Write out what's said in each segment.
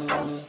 One.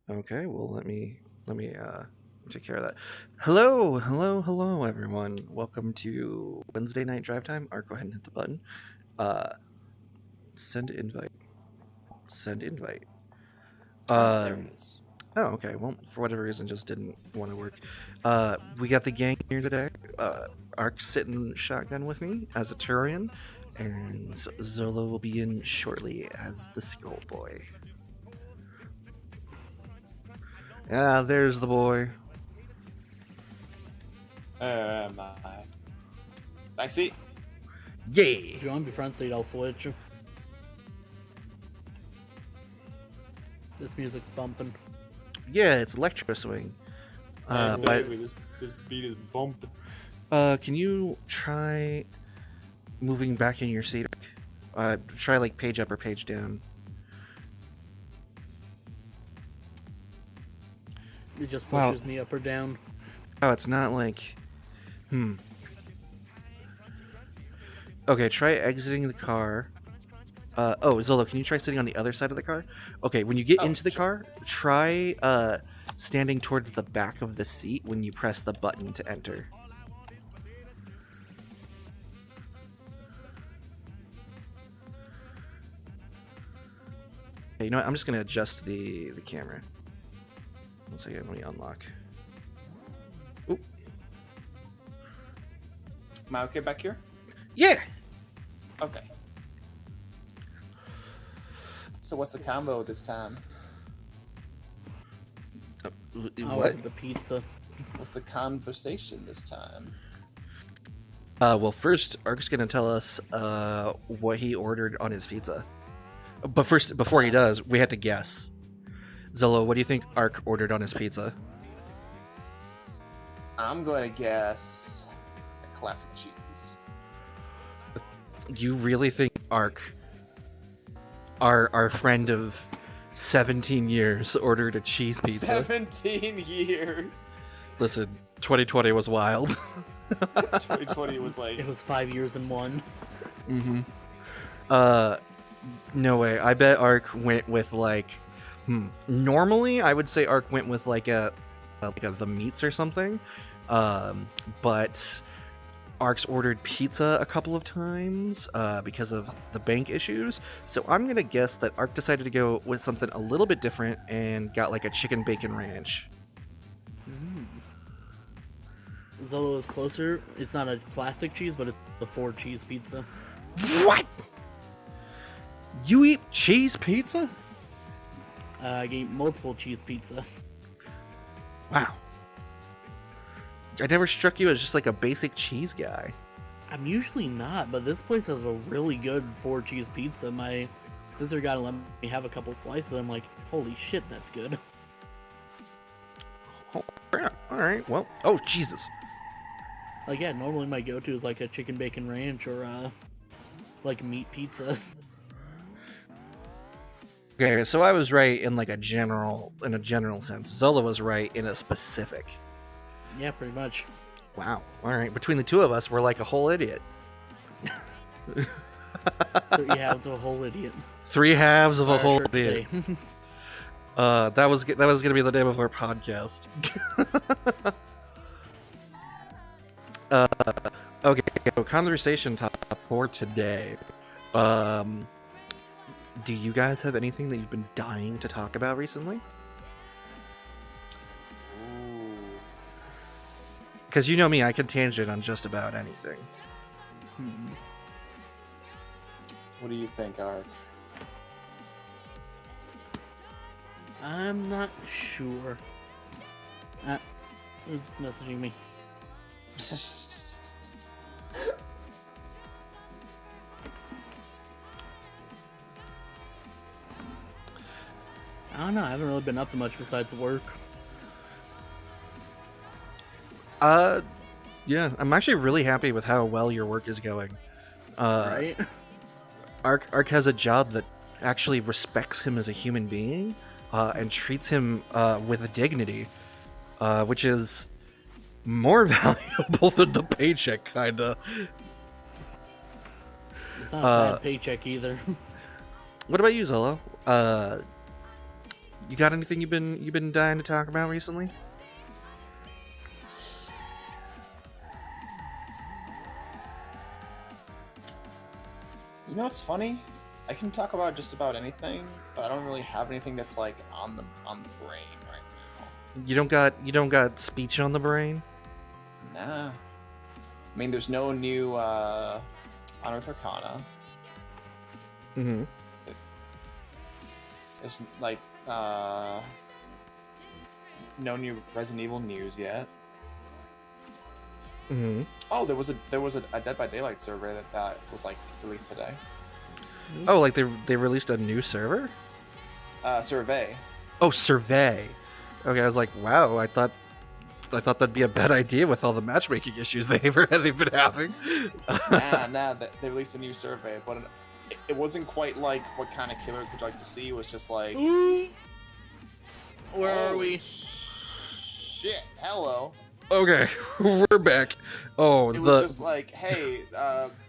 Okay, well let me take care of that. Hello everyone. Welcome to Wednesday Night Drive Time. Art, go ahead and hit the button. Send invite. Send invite. There it is. Oh, okay. Well, for whatever reason, just didn't want to work. We got the gang here today. Ark's sitting shotgun with me as a Turian, and Zolo will be in shortly as the Skull Boy. Ah, there's the boy. My backseat. Yeah. If you want to be front seat, I'll switch. This music's bumping. Yeah, it's Electro Swing. This beat is bumping. Can you try moving back in your seat? Try like page up or page down. It just pushes me up or down. Oh, it's not like... Okay, try exiting the car. Zolo, can you try sitting on the other side of the car? Okay, when you get into the car, try standing towards the back of the seat when you press the button to enter. Okay, you know what? I'm just gonna adjust the camera. One second, let me unlock. Oop. Am I okay back here? Yeah. Okay. So what's the combo this time? What? The pizza. What's the conversation this time? Well, first, Ark's gonna tell us what he ordered on his pizza. But first, before he does, we have to guess. Zolo, what do you think Ark ordered on his pizza? I'm going to guess a classic cheese. Do you really think Ark, our friend of 17 years, ordered a cheese pizza? 17 years. Listen, 2020 was wild. 2020 was like... It was 5 years in one. Mm-hmm. No way. I bet Ark went with like... Normally, I would say Ark went with like a the meats or something. But Ark's ordered pizza a couple of times because of the bank issues. So I'm gonna guess that Ark decided to go with something a little bit different and got like a chicken bacon ranch. Zolo is closer. It's not a classic cheese, but it's a 4-cheese pizza. What? You eat cheese pizza? I ate multiple cheese pizza. Wow. I never struck you as just like a basic cheese guy. I'm usually not, but this place has a really good 4-cheese pizza. My sister got to let me have a couple slices. I'm like, holy shit, that's good. Oh, crap. All right. Well, oh, Jesus. Like, yeah, normally my go-to is like a chicken bacon ranch or like meat pizza. Okay, so I was right in like a general sense. Zola was right in a specific. Yeah, pretty much. Wow. All right. Between the two of us, we're like a whole idiot. 3 halves of a whole idiot. 3 halves of a Our whole shirt idiot. today. That was gonna be the name of our podcast. Okay. So conversation topic for today. Do you guys have anything that you've been dying to talk about recently? Ooh. Because you know me, I can tangent on just about anything. What do you think, Ark? I'm not sure. Who's messaging me? I don't know. I haven't really been up to much besides work. Yeah, I'm actually really happy with how well your work is going. Right? Ark has a job that actually respects him as a human being, and treats him with dignity, which is more valuable than the paycheck, kinda. It's not a bad paycheck either. What about you, Zolo? You got anything you've been dying to talk about recently? You know what's funny? I can talk about just about anything, but I don't really have anything that's like on the brain right now. You don't got speech on the brain? Nah. I mean, there's no new Unearthed Arcana. Mm-hmm. There's like no new Resident Evil news yet. Mm-hmm. Oh, there was a Dead by Daylight survey that was like released today. Oh, like they released a new server? Survey. Oh, survey. Okay, I was like, wow. I thought that'd be a bad idea with all the matchmaking issues they've been having. Nah. They released a new survey, but it wasn't quite like what kind of killer could you like to see. It was just like, Where are we? Shit! Hello. Okay, we're back. Oh, It was just like, hey,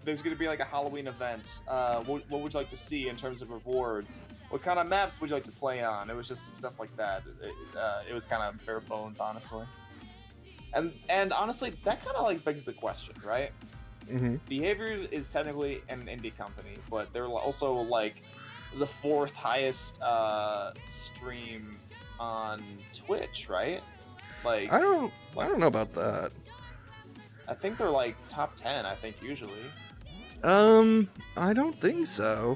there's going to be like a Halloween event. What would you like to see in terms of rewards? What kind of maps would you like to play on? It was just stuff like that. It was kind of bare bones, honestly. And honestly, that kind of like begs the question, right? Behaviors is technically an indie company, but they're also like the 4th highest stream on Twitch, right? Like I don't know about that. I think they're like top 10. I think usually. I don't think so.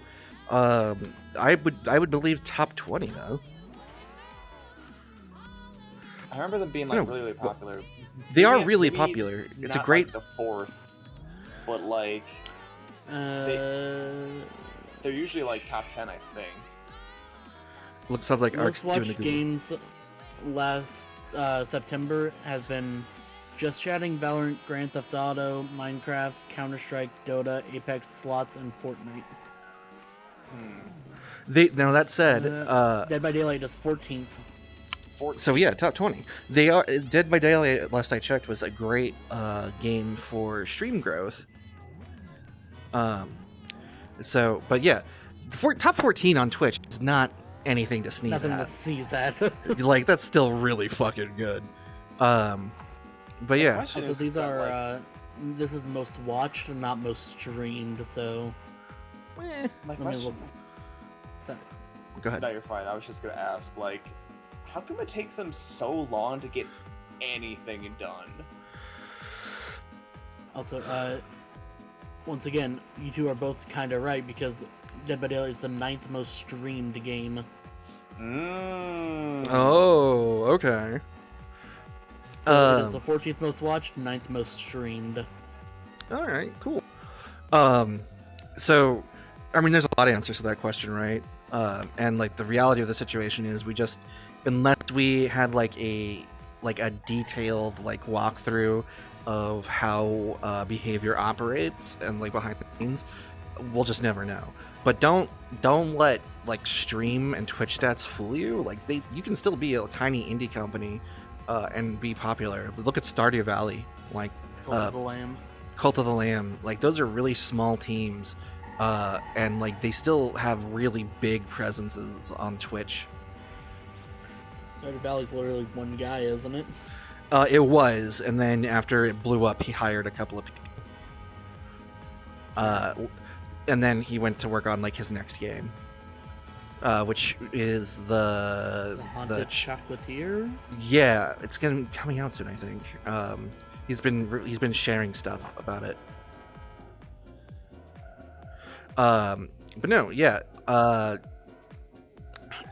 I would believe top 20 though. I remember them being like really popular. They are really popular. It's a great. Like the 4th, but like they're usually like top 10, I think. Sounds like Ark's Most doing a watched good games last September has been Just Chatting, Valorant, Grand Theft Auto, Minecraft, Counter-Strike, Dota, Apex, Slots, and Fortnite. Now that said, Dead by Daylight is 14th. So yeah, top 20. They are Dead by Daylight. Last I checked, was a great game for stream growth. So, but yeah, top 14 on Twitch is not anything to sneeze Nothing at. to sneeze at. Like that's still really fucking good. But yeah, Also, these are this is most watched and not most streamed. So My let me question. look. Sorry. Go ahead. No, you're fine. I was just gonna ask, like, how come it takes them so long to get anything done? Also, once again, you two are both kind of right because Dead by Daylight is the 9th most streamed game. Oh, okay. So it is the 14th most watched, 9th most streamed. All right, cool. So, I mean, there's a lot of answers to that question, right? And like the reality of the situation is, we just, unless we had like a detailed like walkthrough of how behavior operates and like behind the scenes, we'll just never know. But don't let like stream and Twitch stats fool you. Like you can still be a tiny indie company and be popular. Look at Stardew Valley, like Cult of the Lamb. Cult of the Lamb. Like those are really small teams, and like they still have really big presences on Twitch. Stardew Valley's literally one guy, isn't it? It was, and then after it blew up, he hired a couple of people. And then he went to work on like his next game, which is The Haunted Chocolatier? Yeah, it's gonna be coming out soon, I think. He's been sharing stuff about it. But no, yeah.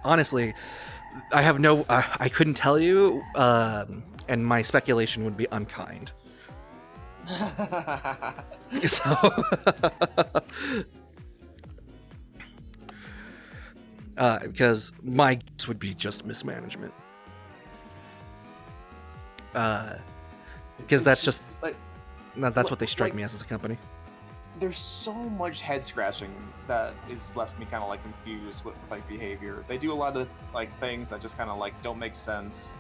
Honestly, I have no. I couldn't tell you, and my speculation would be unkind. So, because my guess would be just mismanagement. Because that's just like, that's what they strike me as a company. there's so much head scratching that is left me kind of like confused with like behavior. They do a lot of like things that just kind of like don't make sense.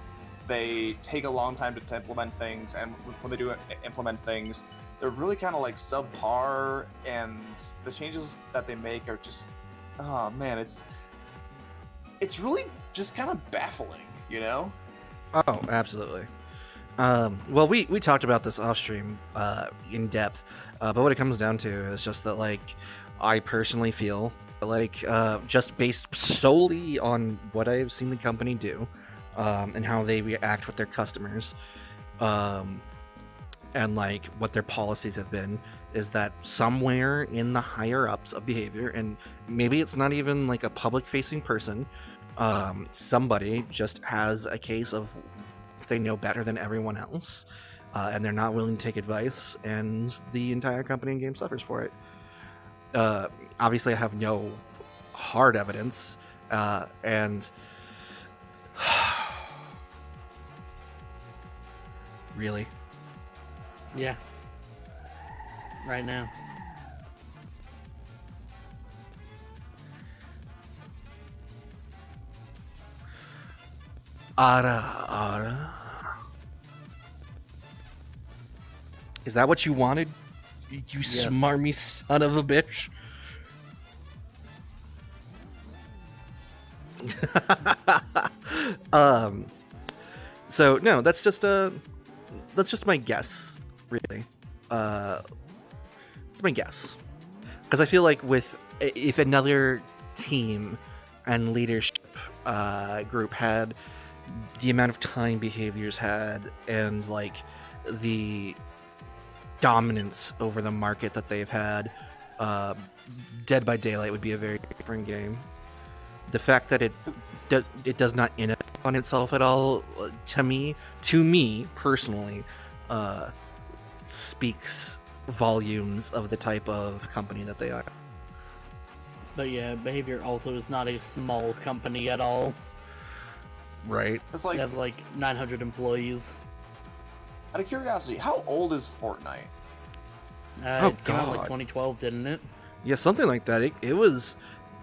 They take a long time to implement things, and when they do implement things, they're really kind of like subpar, and the changes that they make are just, oh man, it's really just kind of baffling, you know? Oh, absolutely. Well, we talked about this off stream in depth, but what it comes down to is just that, like, I personally feel like just based solely on what I've seen the company do and how they react with their customers, and like what their policies have been, is that somewhere in the higher ups of behavior, and maybe it's not even like a public facing person, somebody just has a case of they know better than everyone else, and they're not willing to take advice, and the entire company and game suffers for it. Obviously I have no hard evidence, and really, Yeah. Right now. Ara. Is that what you wanted? You Yes. smarmy son of a bitch. um. So no, that's just my guess, really. It's my guess because I feel like if another team and leadership group had the amount of time behaviors had and like the dominance over the market that they've had, Dead by Daylight would be a very different game. The fact that it does not innovate on itself at all, to me personally, speaks volumes of the type of company that they are. But yeah, Behavior also is not a small company at all. Right. It's They like, have like 900 employees. out of curiosity, how old is Fortnite? It came out in like God. 2012, didn't it? Yeah, something like that. It was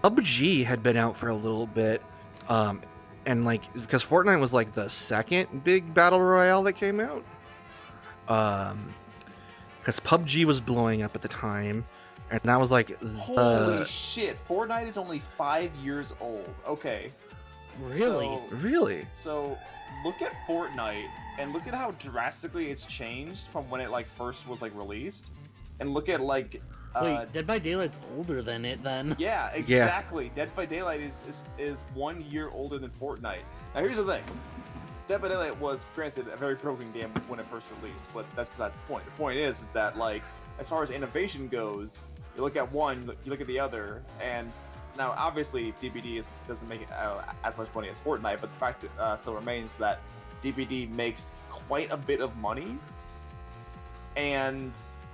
PUBG had been out for a little bit, and like because Fortnite was like the second big battle royale that came out, because PUBG was blowing up at the time, and that was like Holy shit! Fortnite is only 5 years old. Okay. Really? really. So look at Fortnite and look at how drastically it's changed from when it like first was like released, and look at like Wait, Dead by Daylight's older than it then. yeah, exactly. Dead by Daylight is 1 year older than Fortnite. Now here's the thing. Dead by Daylight was granted a very broken game when it first released, but that's besides the point. The point is that like as far as innovation goes, you look at one, you look at the other, and now obviously DBD doesn't make as much money as Fortnite, but the fact still remains that DBD makes quite a bit of money, and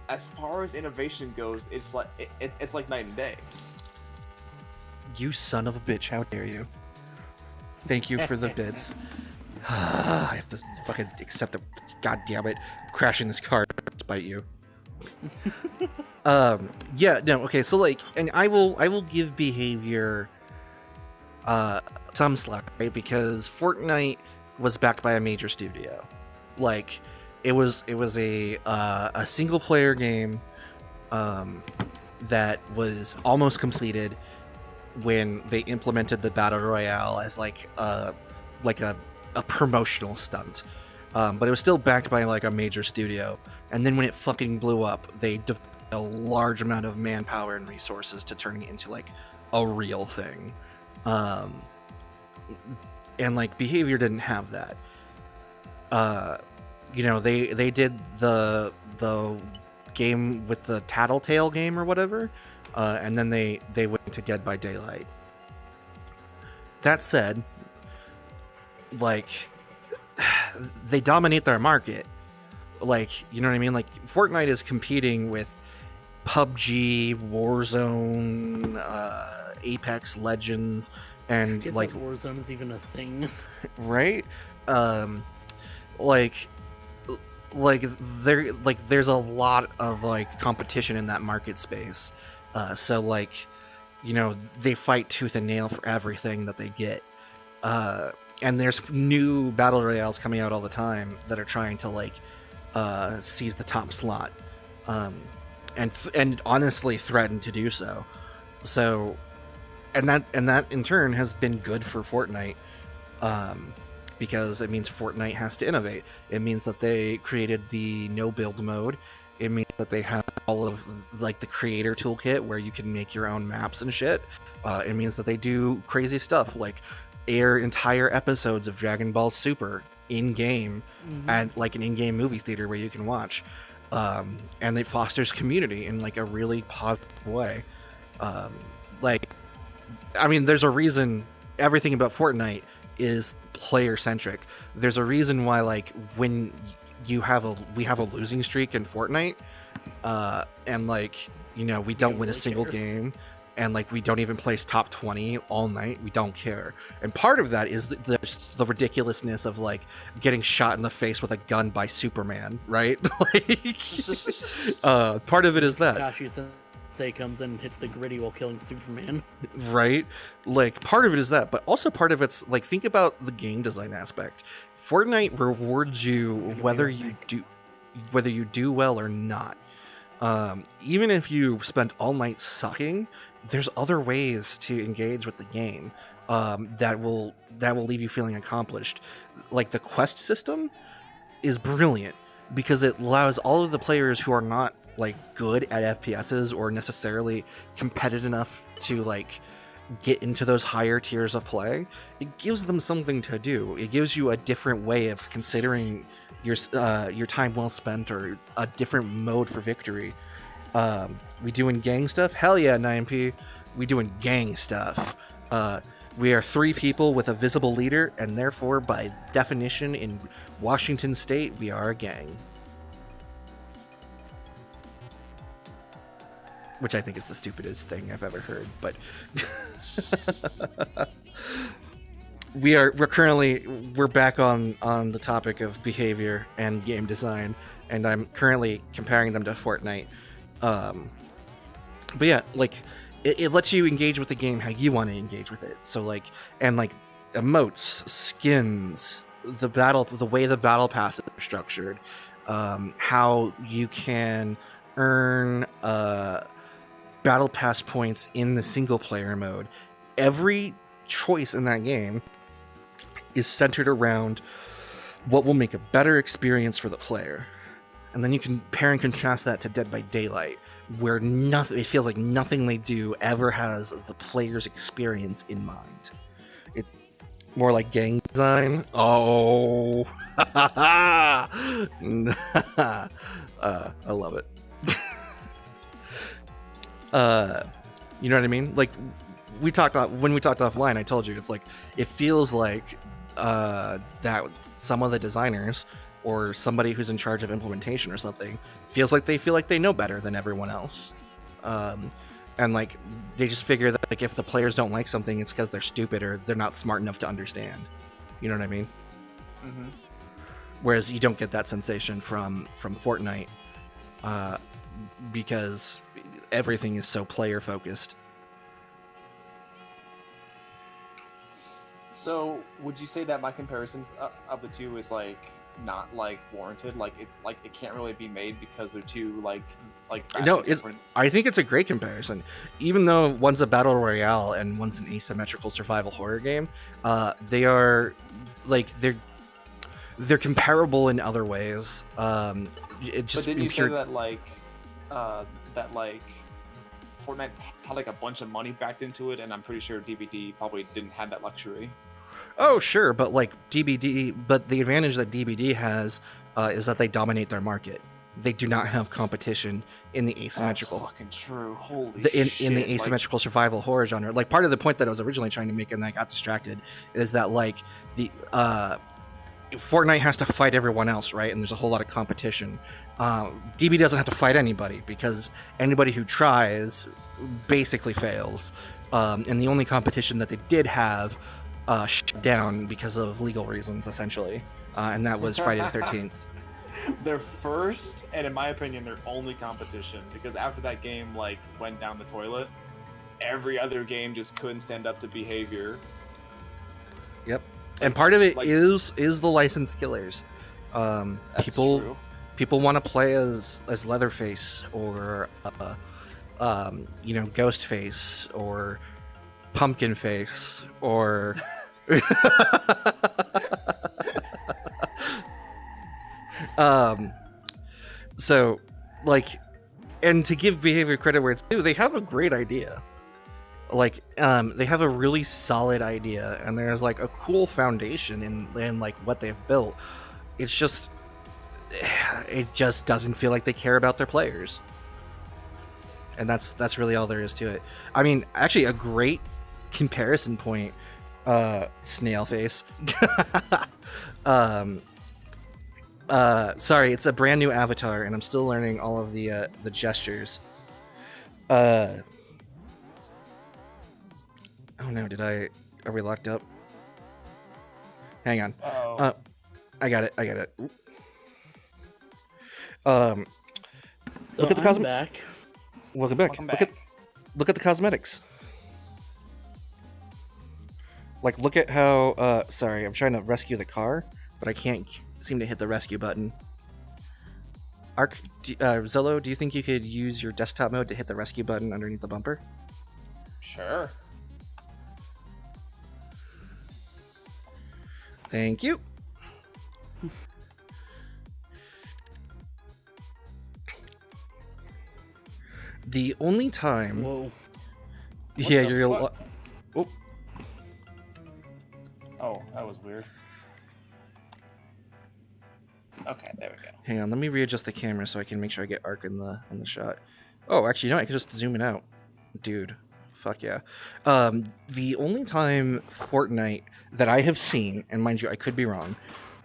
as far as innovation goes, it's like night and day. You son of a bitch! How dare you? Thank you for the bits. I have to fucking accept the. God damn it! I'm crashing this car despite you. Yeah, no, okay, so like, and I will give Behavior some slack, right? Because Fortnite was backed by a major studio. Like, it was a single player game that was almost completed when they implemented the battle royale as like a promotional stunt. But it was still backed by like a major studio, and then when it fucking blew up, they devoted a large amount of manpower and resources to turning it into like a real thing. And like Behavior didn't have that. You know, they did the game with the Tattletale game or whatever, and then they went to Dead by Daylight. That said, like, they dominate their market. Like, you know what I mean? Like, Fortnite is competing with PUBG, Warzone, Apex Legends, and Get like that Warzone is even a thing. right? Like there's a lot of like competition in that market space. So like, you know, they fight tooth and nail for everything that they get. And there's new battle royales coming out all the time that are trying to like seize the top slot, and honestly threaten to do so. So, and that in turn has been good for Fortnite, because it means Fortnite has to innovate. It means that they created the no build mode. It means that they have all of like the creator toolkit where you can make your own maps and shit. It means that they do crazy stuff like air entire episodes of Dragon Ball Super in game at like an in-game movie theater where you can watch, and it fosters community in like a really positive way. Like, I mean, there's a reason everything about Fortnite is player centric. There's a reason why like when we have a losing streak in Fortnite, and like, you know, we don't win a single game, and like we don't even place top 20 all night, we don't care. And part of that is the ridiculousness of like getting shot in the face with a gun by Superman, right? Like, part of it is that. Josh Sensei comes in and hits the gritty while killing Superman. Right? Like, part of it is that, but also part of it's like, think about the game design aspect. Fortnite rewards you whether you do whether you do well or not. Even if you spent all night sucking, there's other ways to engage with the game that will leave you feeling accomplished. Like the quest system is brilliant because it allows all of the players who are not like good at FPSs or necessarily competitive enough to like get into those higher tiers of play. It gives them something to do. It gives you a different way of considering your time well spent, or a different mode for victory. We doing gang stuff? Hell yeah, 9P. We doing gang stuff. We are 3 people with a visible leader, and therefore, by definition, in Washington State, we are a gang. Which I think is the stupidest thing I've ever heard, but we're back on the topic of behavior and game design, and I'm currently comparing them to Fortnite. But yeah, like it lets you engage with the game how you want to engage with it. So like, and like emotes, skins, the way the battle passes are structured, how you can earn battle pass points in the single player mode. Every choice in that game is centered around what will make a better experience for the player. And then you can compare and contrast that to Dead by Daylight, where it feels like nothing they do ever has the player's experience in mind. It's more like gang design. Oh, I love it. You know what I mean? Like when we talked offline, I told you it's like it feels like that some of the designers or somebody who's in charge of implementation or something feels like they know better than everyone else, and like they just figure that like if the players don't like something, it's because they're stupid or they're not smart enough to understand. You know what I mean? Mm-hmm. Whereas you don't get that sensation from Fortnite, because everything is so player focused. So, would you say that my comparison of the two is like not like warranted? Like it's like it can't really be made because they're too like No, different. I think it's a great comparison. Even though one's a battle royale and one's an asymmetrical survival horror game, they are like they're comparable in other ways. It just but didn't you say that like Fortnite had like a bunch of money backed into it, and I'm pretty sure DBD probably didn't have that luxury. Oh, sure, but like but the advantage that DBD has is that they dominate their market. They do not have competition in the asymmetrical. That's fucking true. Holy shit. In the asymmetrical survival horror genre. Like part of the point that I was originally trying to make and I got distracted is that like the Fortnite has to fight everyone else, right? And there's a whole lot of competition. DB doesn't have to fight anybody because anybody who tries basically fails. And the only competition that they did have shut down because of legal reasons, essentially. And that was Friday the 13th. Their first, and in my opinion, their only competition, because after that game like went down the toilet, every other game just couldn't stand up to behavior. Yep. And part of it is the licensed killers. People want to play as Leatherface or Ghostface or Pumpkinface or so like, and to give behavior credit where it's due, they have a great idea. Like they have a really solid idea, and there's like a cool foundation in like what they've built. It just doesn't feel like they care about their players, and that's really all there is to it. I mean, actually, a great comparison point, Snailface. Sorry, it's a brand new avatar, and I'm still learning all of the gestures. Oh no, are we locked up? Hang on. Oh. I got it. Oop. So look at the back. Welcome back. Look at the cosmetics. Like, look at how, sorry, I'm trying to rescue the car, but I can't seem to hit the rescue button. Zillow, do you think you could use your desktop mode to hit the rescue button underneath the bumper? Sure. Thank you. The only time. Whoa. Yeah, the you're. fuck? Oh, Oh, that was weird. Okay, there we go. hang on. Let me readjust the camera so I can make sure I get Ark in the shot. Oh, actually, you know, I can just zoom it out, dude. Fuck yeah. The only time Fortnite that I have seen, and mind you, I could be wrong,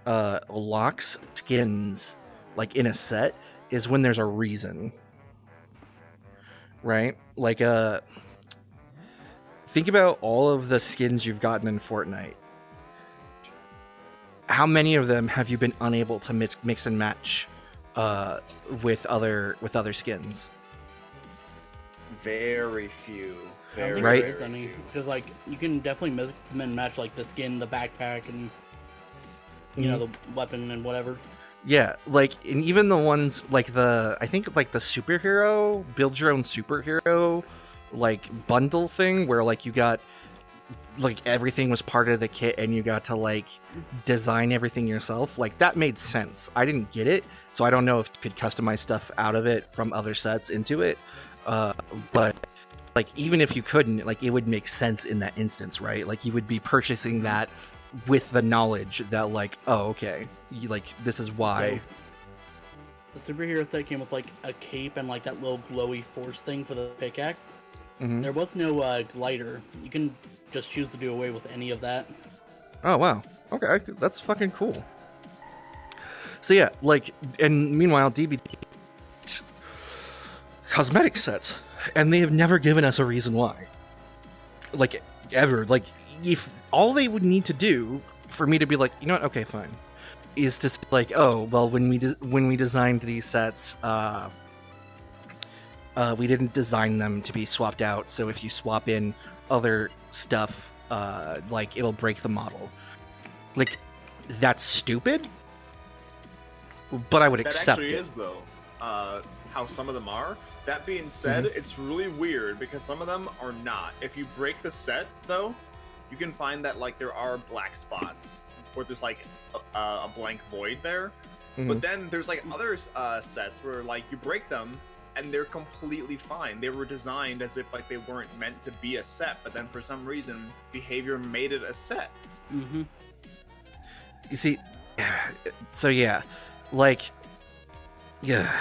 locks skins like in a set is when there's a reason. Right? Like think about all of the skins you've gotten in Fortnite. How many of them have you been unable to mix and match with other skins? Very few. I don't think Right? there is any. Because, like, you can definitely mix and match, like, the skin, the backpack, and, you know, the weapon and whatever. Yeah, like, and even the ones, like, I think, like, the superhero, build your own superhero, like, bundle thing, where, like, you got, like, everything was part of the kit, and you got to, like, design everything yourself. Like, that made sense. I didn't get it, so I don't know if you could customize stuff out of it from other sets into it. But like, even if you couldn't, like, it would make sense in that instance, right? Like, you would be purchasing that with the knowledge that, like, oh, okay, like, this is why. So, the superhero set came with, like, a cape and, like, that little glowy force thing for the pickaxe. Mhm. There was no glider. You can just choose to do away with any of that. Oh, wow. Okay, that's fucking cool. So yeah, like, and meanwhile, DBT cosmetic sets, and they have never given us a reason why. Like, ever. Like, if all they would need to do for me to be like, you know what, okay, fine, is to say, like, oh, well, when we designed these sets, we didn't design them to be swapped out, so if you swap in other stuff, like, it'll break the model. Like, that's stupid, but I would That accept actually it. is, though, how some of them are. That being said, it's really weird because some of them are not. If you break the set, though, you can find that, like, there are black spots where there's, like, a blank void there. But then there's, like, other sets where, like, you break them and they're completely fine. They were designed as if, like, they weren't meant to be a set, but then for some reason, behavior made it a set. Mm-hmm. You see, so yeah, like, yeah.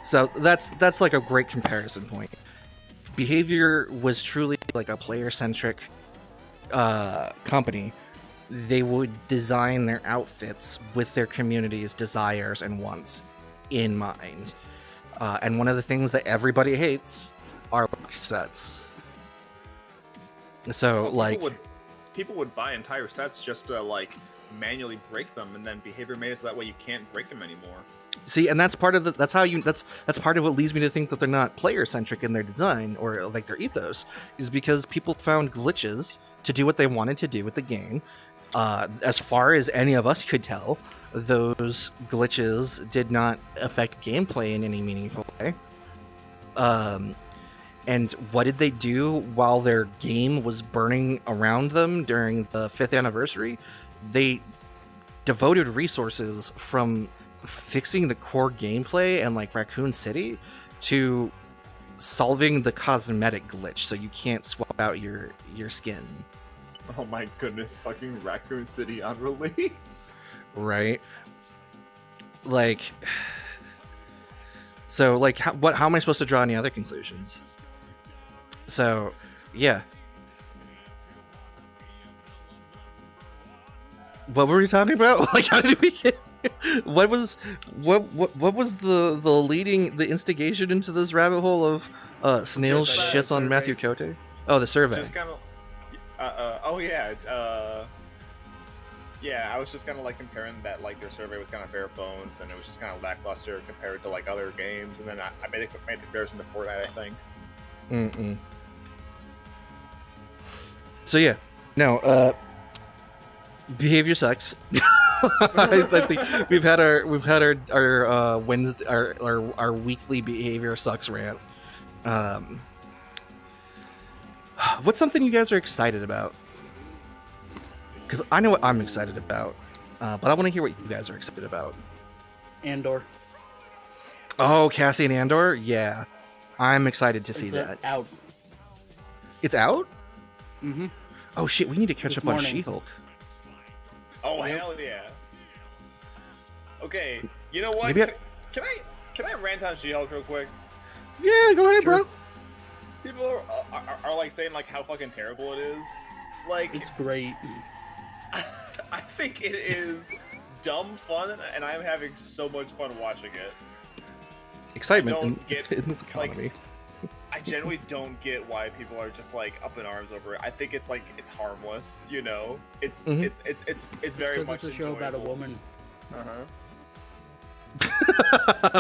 So that's like a great comparison point. Behavior was truly like a player-centric company. They would design their outfits with their community's desires and wants in mind. And one of the things that everybody hates are sets. So, Well, like, people would buy entire sets just to, like, manually break them, and then behavior made it so that way you can't break them anymore. see, and that's part of that's part of what leads me to think that they're not player centric in their design or like their ethos, is because people found glitches to do what they wanted to do with the game. As far as any of us could tell, those glitches did not affect gameplay in any meaningful way. And what did they do while their game was burning around them during the 5th anniversary? They devoted resources from fixing the core gameplay and, like, Raccoon City to solving the cosmetic glitch so you can't swap out your skin. Oh my goodness, fucking Raccoon City on release. Right? Like, so, like, how am I supposed to draw any other conclusions? So, yeah. What were we talking about? Like, how did we get? What was the instigation into this rabbit hole of snails Just, shits on survey. Matthew Cote? Oh, the survey. Just kind of. Oh yeah. Yeah, I was just kind of like comparing that, like, their survey was kind of bare bones, and it was just kind of lackluster compared to, like, other games. And then I made the comparison to Fortnite, I think. Mm-mm. So yeah, no. Behavior sucks. I think we've had our Wednesday our weekly behavior sucks rant. What's something you guys are excited about? Because I know what I'm excited about, but I want to hear what you guys are excited about. Andor. Oh, Cassian Andor? Yeah, I'm excited to see It's that. out. It's out? Mm-hmm. Oh shit, we need to catch This up on morning. She-Hulk. Oh hell yeah. Okay, you know what? Maybe Can I rant on She-Hulk real quick? Yeah, go ahead, Sure. bro. People are like saying like how fucking terrible it is. Like It's great. I think it is dumb fun, and I'm having so much fun watching it. Excitement I in, don't get, in this like, economy. I genuinely don't get why people are just like up in arms over it. I think it's like it's harmless, you know. It's Mhm. it's very Because much it's a show about a enjoyable. woman.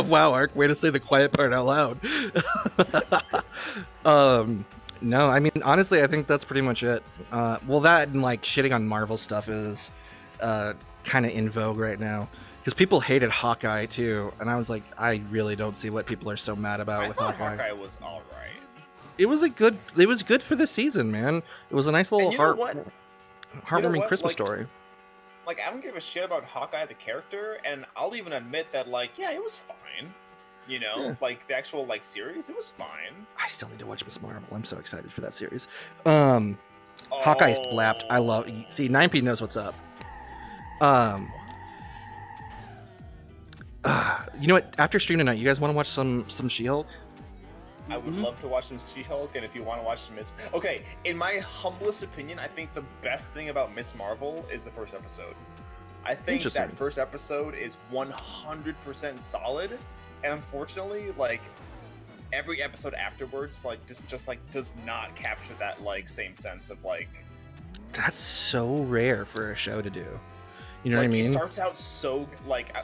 Wow, Ark, way to say the quiet part out loud. No, I mean, honestly, I think that's pretty much it. Well, that and like shitting on Marvel stuff is kind of in vogue right now because people hated Hawkeye too, and I was like, I really don't see what people are so mad about I with thought Hawkeye. Hawkeye was all right. It was good for the season, man. It was a nice little And you know what? heartwarming what? Christmas Like, story. Like I don't give a shit about Hawkeye the character, and I'll even admit that like yeah, it was fine. You know, Yeah. like the actual like series, it was fine. I still need to watch Miss Marvel. I'm so excited for that series. Hawkeye slapped. I love. See, 9P knows what's up. You know what? After stream tonight, you guys want to watch some She-Hulk? I would love to watch some She-Hulk, and if you want to watch some Miss... Okay, in my humblest opinion, I think the best thing about Miss Marvel is the first episode. I think Interesting. that first episode is 100% solid, and unfortunately, like, every episode afterwards, like, just like, does not capture that, like, same sense of, like... That's so rare for a show to do. You know like, what I It mean? starts out so, like...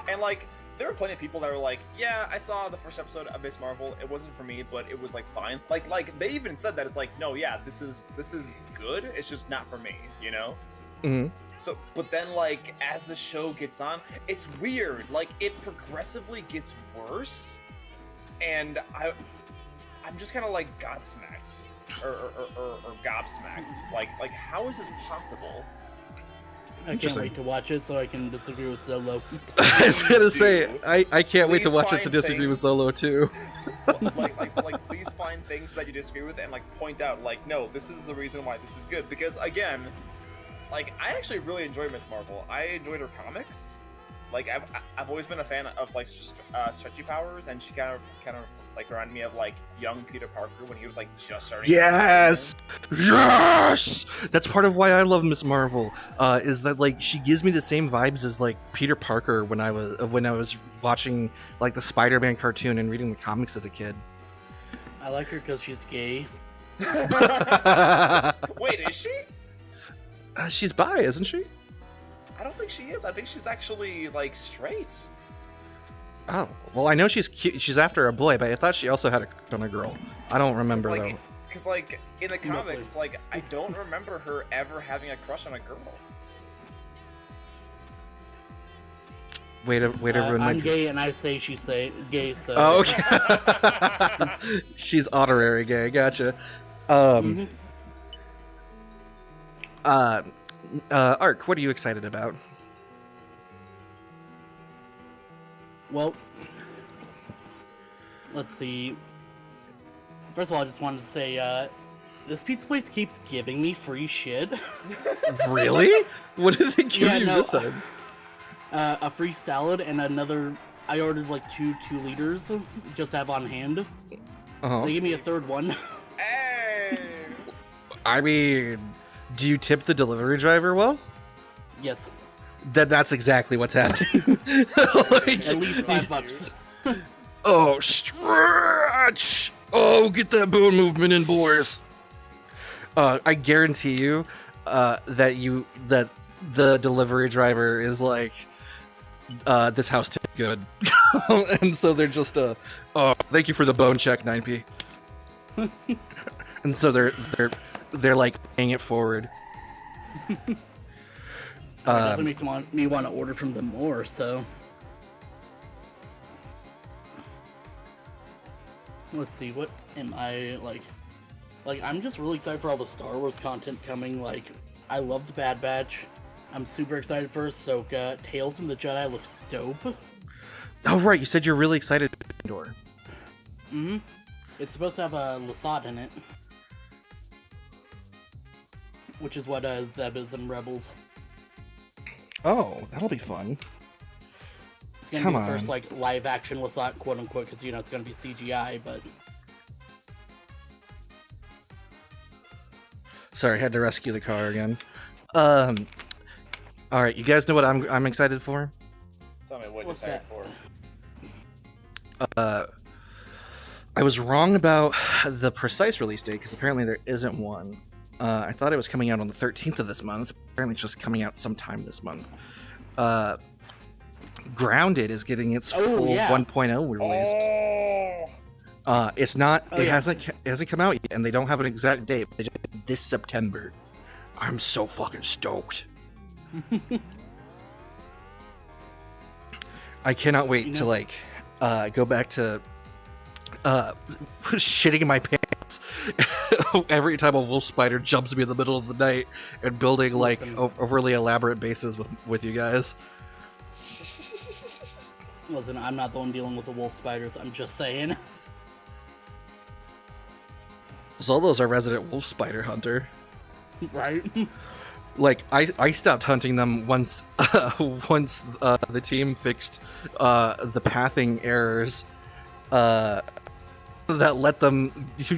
And, like, there were plenty of people that were like, yeah, I saw the first episode of Miss Marvel. It wasn't for me, but it was like fine. Like they even said that it's like, no, yeah, this is good. It's just not for me, you know. Mhm. So, but then like as the show gets on, it's weird. Like it progressively gets worse, and I'm just kind of like godsmacked or gobsmacked. Like how is this possible? I can't Interesting. wait to watch it so I can disagree with Zolo. I was gonna say do. I can't wait to Please watch it to find disagree with things- Solo too. like please find things that you disagree with and like point out like no, this is the reason why this is good, because again, like I actually really enjoy Miss Marvel. I enjoyed her comics. Like I've always been a fan of like stretchy powers, and she kind of like reminded me of like young Peter Parker when he was like just starting. Yes, yes. That's part of why I love Miss Marvel. Is that like she gives me the same vibes as like Peter Parker when I was watching like the Spider-Man cartoon and reading the comics as a kid. I like her because she's gay. Wait, is she? She's bi, isn't she? I don't think she is. I think she's actually like straight. Oh, well, I know she's cute. She's after a boy, but I thought she also had a crush on a girl. I don't remember though. Because like in the No, comics, please. like I don't remember her ever having a crush on a girl. Way to ruin my I'm dream. gay and I say she's gay, so... Oh, okay. She's honorary gay. Gotcha. Mhm. Ark, what are you excited about? Well, let's see. First of all, I just wanted to say, this pizza place keeps giving me free shit. Really? What did they give Yeah, you no, this time? A free salad and another... I ordered like 2 liters just to have on hand. Uh-huh. They gave me a third one. Hey! I mean, do you tip the delivery driver well? Yes, That's exactly what's happening. Like, at least $5. oh, stretch! Oh, get that bone movement in, boys. I guarantee you that the delivery driver is like, this house tipped good, and so they're just oh, thank you for the bone check, 9P. And so they're like paying it forward. Definitely makes me want to order from them more. So let's see, what am I like? Like, I'm just really excited for all the Star Wars content coming. Like, I love the Bad Batch. I'm super excited for Ahsoka. Tales from the Jedi looks dope. Oh right, you said you're really excited for Andor. Mm-hmm. It's supposed to have a Lasat in it, which is what Zeb is in Rebels. Oh, that'll be fun. It's gonna Come be the on. first like live action Lasat, quote unquote, because you know it's gonna be CGI. But Sorry, I had to rescue the car again. All right, you guys know what I'm excited for? Tell me what you're What's excited that? for. I was wrong about the precise release date because apparently there isn't one. I thought it was coming out on the 13th of this month. Apparently it's just coming out sometime this month. Grounded is getting its full yeah. 1.0 released. It's not. Oh, it yeah. hasn't come out yet, and they don't have an exact date. They just, this September. I'm so fucking stoked. I cannot wait to like go back to shitting in my pants every time a wolf spider jumps me in the middle of the night and building like overly elaborate bases with you guys. Listen, I'm not the one dealing with the wolf spiders. I'm just saying. Zolo's our resident wolf spider hunter. Right? Like I stopped hunting them once the team fixed the pathing errors that let them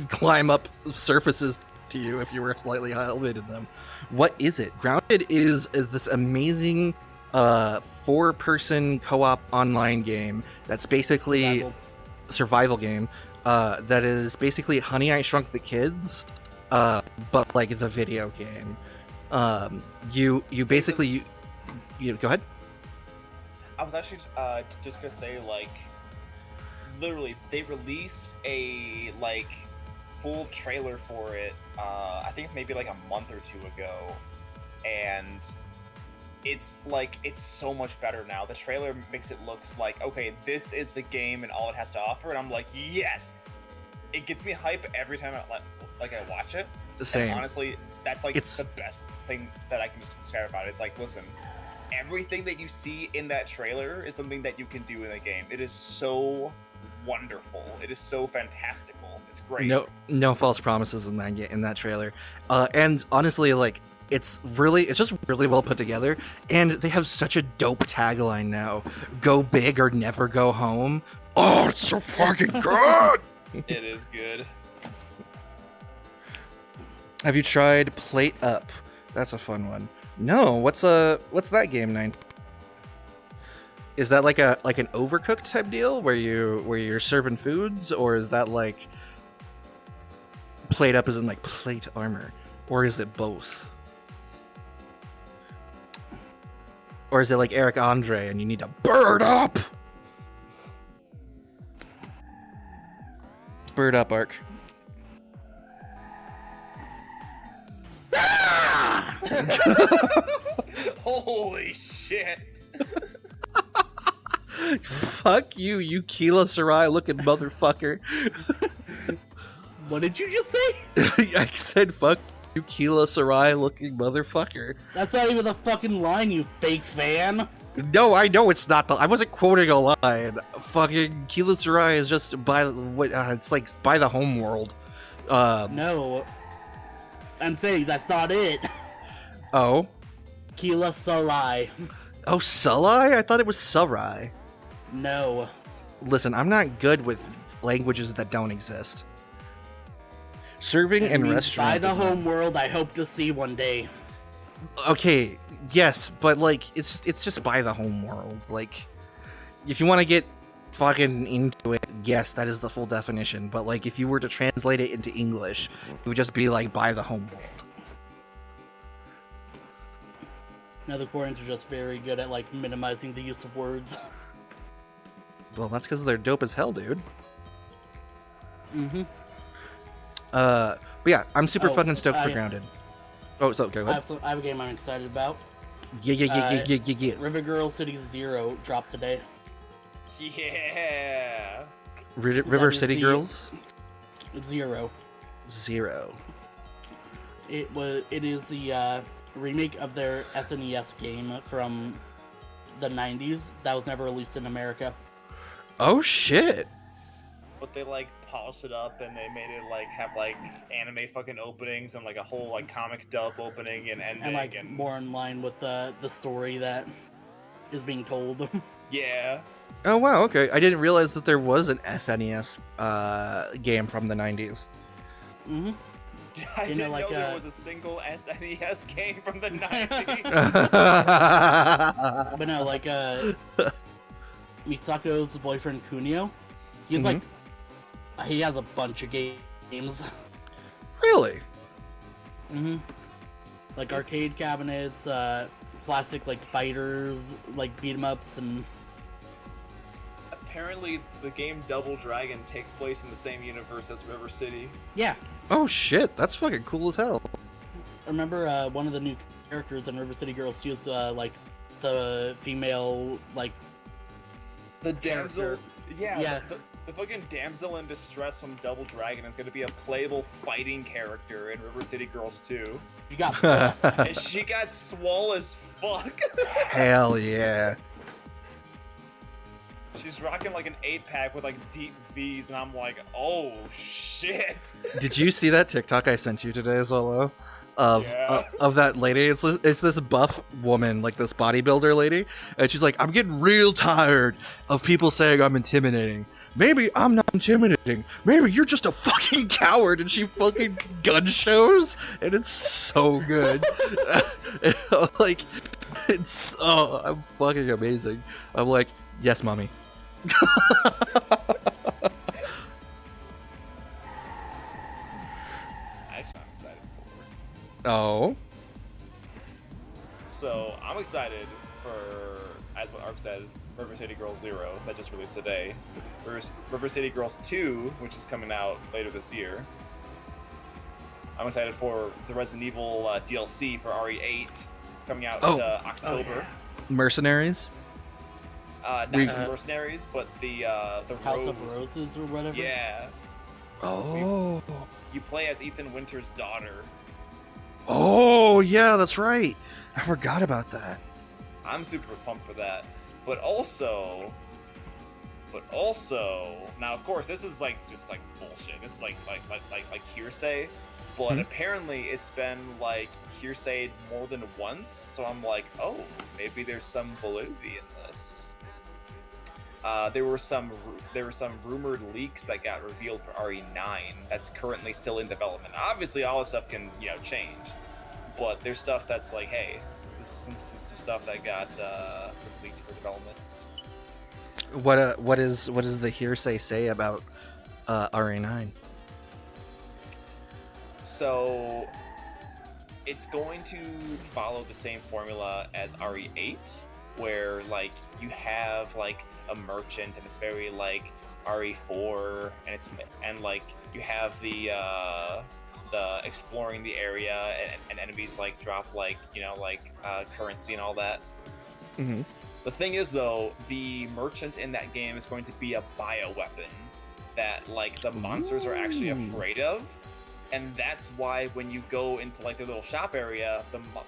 climb up surfaces to you if you were slightly high elevated them. What is it? Grounded is this amazing 4-person co-op online game that's basically survival game that is basically Honey I Shrunk the Kids, but like the video game. You basically you go ahead. I was actually just gonna say, like, literally they released a like full trailer for it. I think maybe like a month or two ago, and it's like it's so much better now. The trailer makes it looks like, okay, this is the game and all it has to offer, and I'm like, yes. It gets me hype every time I watch it. Same. And honestly, that's like It's- the best thing that I can describe about it. It's like, listen, everything that you see in that trailer is something that you can do in the game. It is so wonderful. It is so fantastical. It's great. No false promises in that trailer. And honestly, like it's just really well put together, and they have such a dope tagline now. Go big or never go home. Oh, it's so fucking good. It is good. Have you tried Plate Up? That's a fun one. No, what's that game, Nine? Is that like an Overcooked type deal where you're serving foods, or is that like Plate Up as in like plate armor, or is it both? Or is it like Eric Andre and you need to bird up? Bird up, Ark. Holy shit. Fuck you, you Keela Sarai looking motherfucker. What did you just say? I said fuck you, Keela Sarai looking motherfucker. That's not even the fucking line, you fake fan. No, I know it's not. I wasn't quoting a line. Fucking Keela Sarai is just by what? It's like by the home world. No. I'm saying that's not it. Oh. Keela Salai. Oh, Sulai? I thought it was Sarai. No. Listen, I'm not good with languages that don't exist. Serving It and means restaurant. by the is not- home world I hope to see one day. Okay, yes, but like it's just by the home world. Like, if you want to get fucking into it, yes, that is the full definition. But like, if you were to translate it into English, it would just be like by the home world. Now the Koreans are just very good at like minimizing the use of words. Well, that's because they're dope as hell, dude. Mm-hmm. But yeah, I'm super Oh, fucking stoked for I- Grounded. Oh, so go ahead. I have a game I'm excited about. Yeah. River Girl City Zero dropped today. Yeah. River is City the- Girls Zero. 0. It is the remake of their SNES game from the 90s that was never released in America. Oh shit! But they like polished it up and they made it like have like anime fucking openings and like a whole like comic dub opening and ending And like more in line with the story that is being told. yeah. Oh wow, okay. I didn't realize that there was an SNES game from the 90s. Mm-hmm. I You know, didn't like, know there was a single SNES game from the 90s. But no, like Misako's boyfriend Kunio, he's like he has a bunch of games. Really? Mm-hmm. Like arcade cabinets, classic like fighters, like beat 'em ups, and Apparently, the game Double Dragon takes place in the same universe as River City. yeah. Oh shit, that's fucking cool as hell. I remember one of the new characters in River City Girls used like the female like The damsel. Character. Yeah. The fucking damsel in distress from Double Dragon is going to be a playable fighting character in River City Girls 2. you got. And she got swole as fuck. Hell yeah. She's rocking like an 8-pack with like deep V's, and I'm like, oh shit. Did you see that TikTok I sent you today, Zolo? Yeah. Of that lady. It's this buff woman, like this bodybuilder lady, and she's like, I'm getting real tired of people saying I'm intimidating. Maybe I'm not intimidating. Maybe you're just a fucking coward. And she fucking gun shows, and it's so good. Like, it's so I'm fucking amazing. I'm like, yes, mommy. Actually, I'm excited for. Oh. So I'm excited for, as what Ark said, River City Girls 0 that just released today. River City Girls 2, which is coming out later this year. I'm excited for the Resident Evil DLC for RE8 coming out October. Mercenaries. Not We- just Mercenaries, but the House Rose. of Roses or whatever. Yeah, Oh. you play as Ethan Winter's daughter. Oh, yeah, that's right. I forgot about that. I'm super pumped for that. But also, now of course this is like just like bullshit. This is like hearsay. But apparently it's been like hearsayed more than once. So I'm like, oh, maybe there's some validity in this. There were some rumored leaks that got revealed for RE9 that's currently still in development. Obviously, all this stuff can change, but there's stuff that's like, hey, this is some stuff that got some leaked for development. What does the hearsay say about RA9? So it's going to follow the same formula as RE8, where like you have like a merchant and it's very like RE4, and like you have the exploring the area and enemies like drop like currency and all that. Mm-hmm. The thing is though, the merchant in that game is going to be a bioweapon that like the monsters are actually afraid of. And that's why when you go into like the little shop area,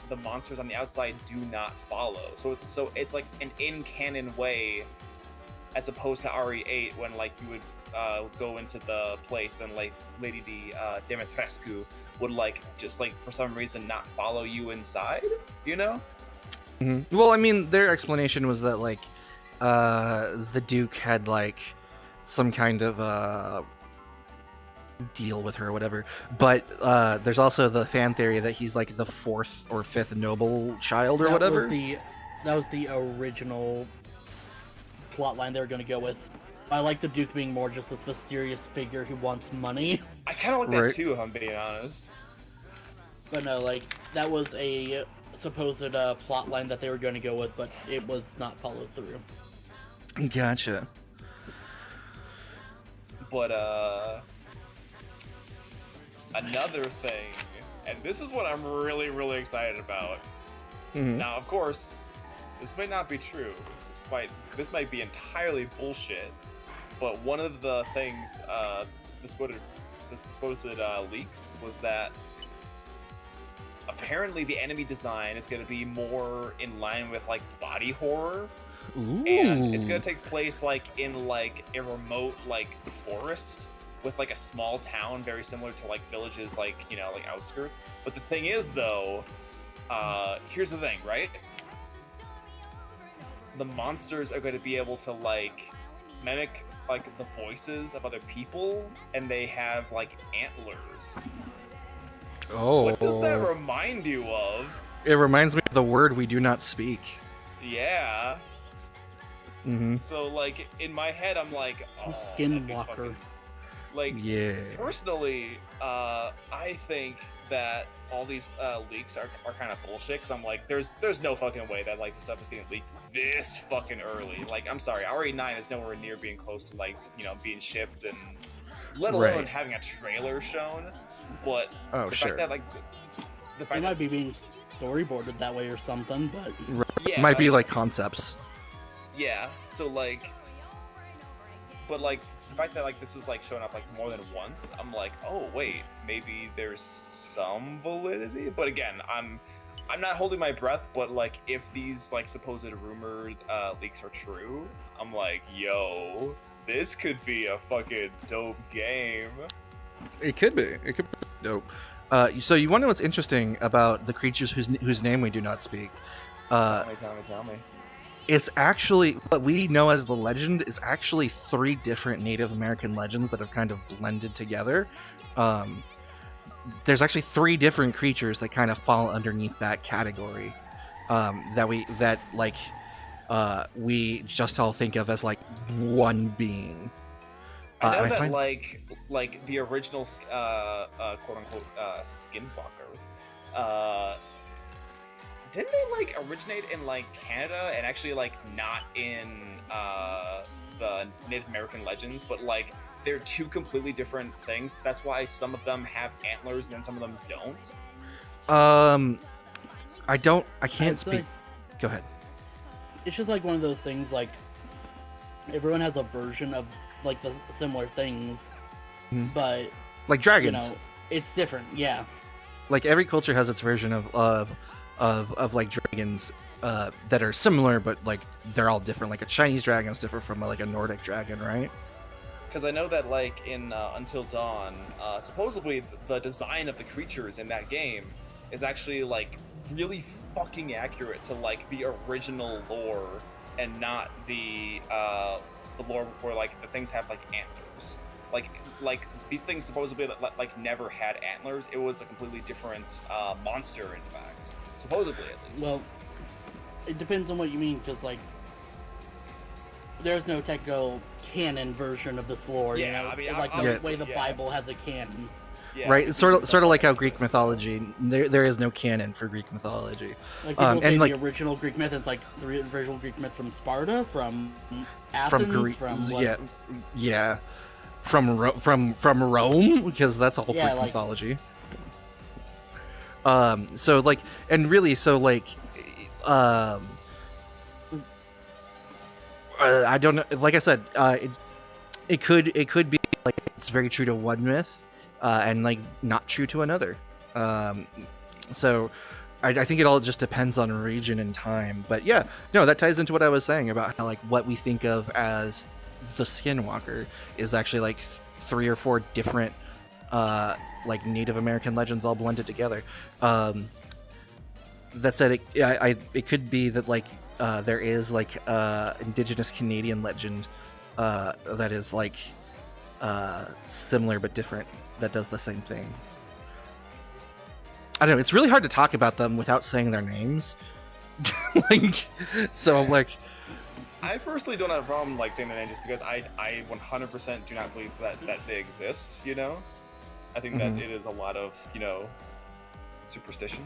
the monsters on the outside do not follow. So it's like an in-canon way, as opposed to RE8 when like you would go into the place and like Lady Dimitrescu would like just like for some reason not follow you inside, you know? Mm-hmm. Well, I mean, their explanation was that like the Duke had like some kind of deal with her or whatever, but there's also the fan theory that he's like the 4th or 5th noble child or whatever. That was the original plot line they were going to go with. I like the Duke being more just this mysterious figure who wants money. I kind of like that too, if I'm being honest. But no, like that was a supposed plot line that they were going to go with, but it was not followed through. Gotcha. But another thing, and this is what I'm really, really excited about. Mhm. Now, of course, this might not be true. This might be entirely bullshit. But one of the things, the supposed leaks was that apparently the enemy design is going to be more in line with like body horror. Ooh. And it's gonna take place like in like a remote like forest with like a small town, very similar to like villages, like, you know, like outskirts. But the thing is, though, here's the thing, right? The monsters are going to be able to like mimic like the voices of other people, and they have like antlers. Oh. What does that remind you of? It reminds me of the word we do not speak. Yeah. Mm-hmm. So like in my head, I'm like, oh, Skinwalker. fucking... Like, Yeah. personally, I think that all these leaks are kind of bullshit, because I'm like, there's no fucking way that like the stuff is getting leaked this fucking early. Like, I'm sorry, RE9 is nowhere near being close to like, you know, being shipped, and let alone Right. having a trailer shown. But Oh, the sure. fact that like the It fact might that, be being storyboarded that way or something, but yeah, Might be like concepts. yeah. So like, but like the fact that like this is like showing up like more than once, I'm like, oh wait, maybe there's some validity. But again, I'm not holding my breath. But like, if these like supposed rumored leaks are true, I'm like, yo, this could be a fucking dope game. It could be. It could be dope. So you want to know what's interesting about the creatures whose name we do not speak? Tell me. It's actually what we know as the legend is actually 3 different Native American legends that have kind of blended together. There's actually 3 different creatures that kind of fall underneath that category. We just all think of as like one being. I know and I that find- like the original quote unquote skinwalkers, didn't they like originate in like Canada and actually like not in the Native American legends, but like they're 2 completely different things. That's why some of them have antlers and some of them don't. I can't I'd speak. say Go ahead. it's just like one of those things. Like everyone has a version of like the similar things, Mhm. but Like you dragons. know, it's different. Yeah, Like every culture has its version of like dragons that are similar, but like they're all different. Like a Chinese dragon is different from like a Nordic dragon, right? Because I know that like in Until Dawn, supposedly the design of the creatures in that game is actually like really fucking accurate to like the original lore, and not the lore where like the things have like antlers. Like these things supposedly like never had antlers. It was a completely different monster, in fact. Supposedly, at least. well, it depends on what you mean, because like there's no technical canon version of this lore. Yeah, you know? I mean, It's like the obviously, way the yeah. Bible has a canon. Yeah, Right. It's sort these of like how are Greek mythology. There is no canon for Greek mythology. Like people And, say like- the original Greek myth, it's like the original Greek myth from Sparta, from Athens, From Greece, what- yeah, from Rome, because that's all Yeah, Greek like- mythology. So like, and really, so like, I don't know. Like I said, it could be like it's very true to one myth, and like not true to another. So I think it all just depends on region and time. But yeah, no, that ties into what I was saying about how like what we think of as the Skinwalker is actually like 3 or 4 different like Native American legends all blended together. That said, it could be that like there is like indigenous Canadian legend that is like similar but different, that does the same thing. I don't know. It's really hard to talk about them without saying their names. Like, so I'm like, I personally don't have a problem like saying the name, just because I 100% do not believe that they exist. You know, I think Mhm. that it is a lot of, you know, superstition.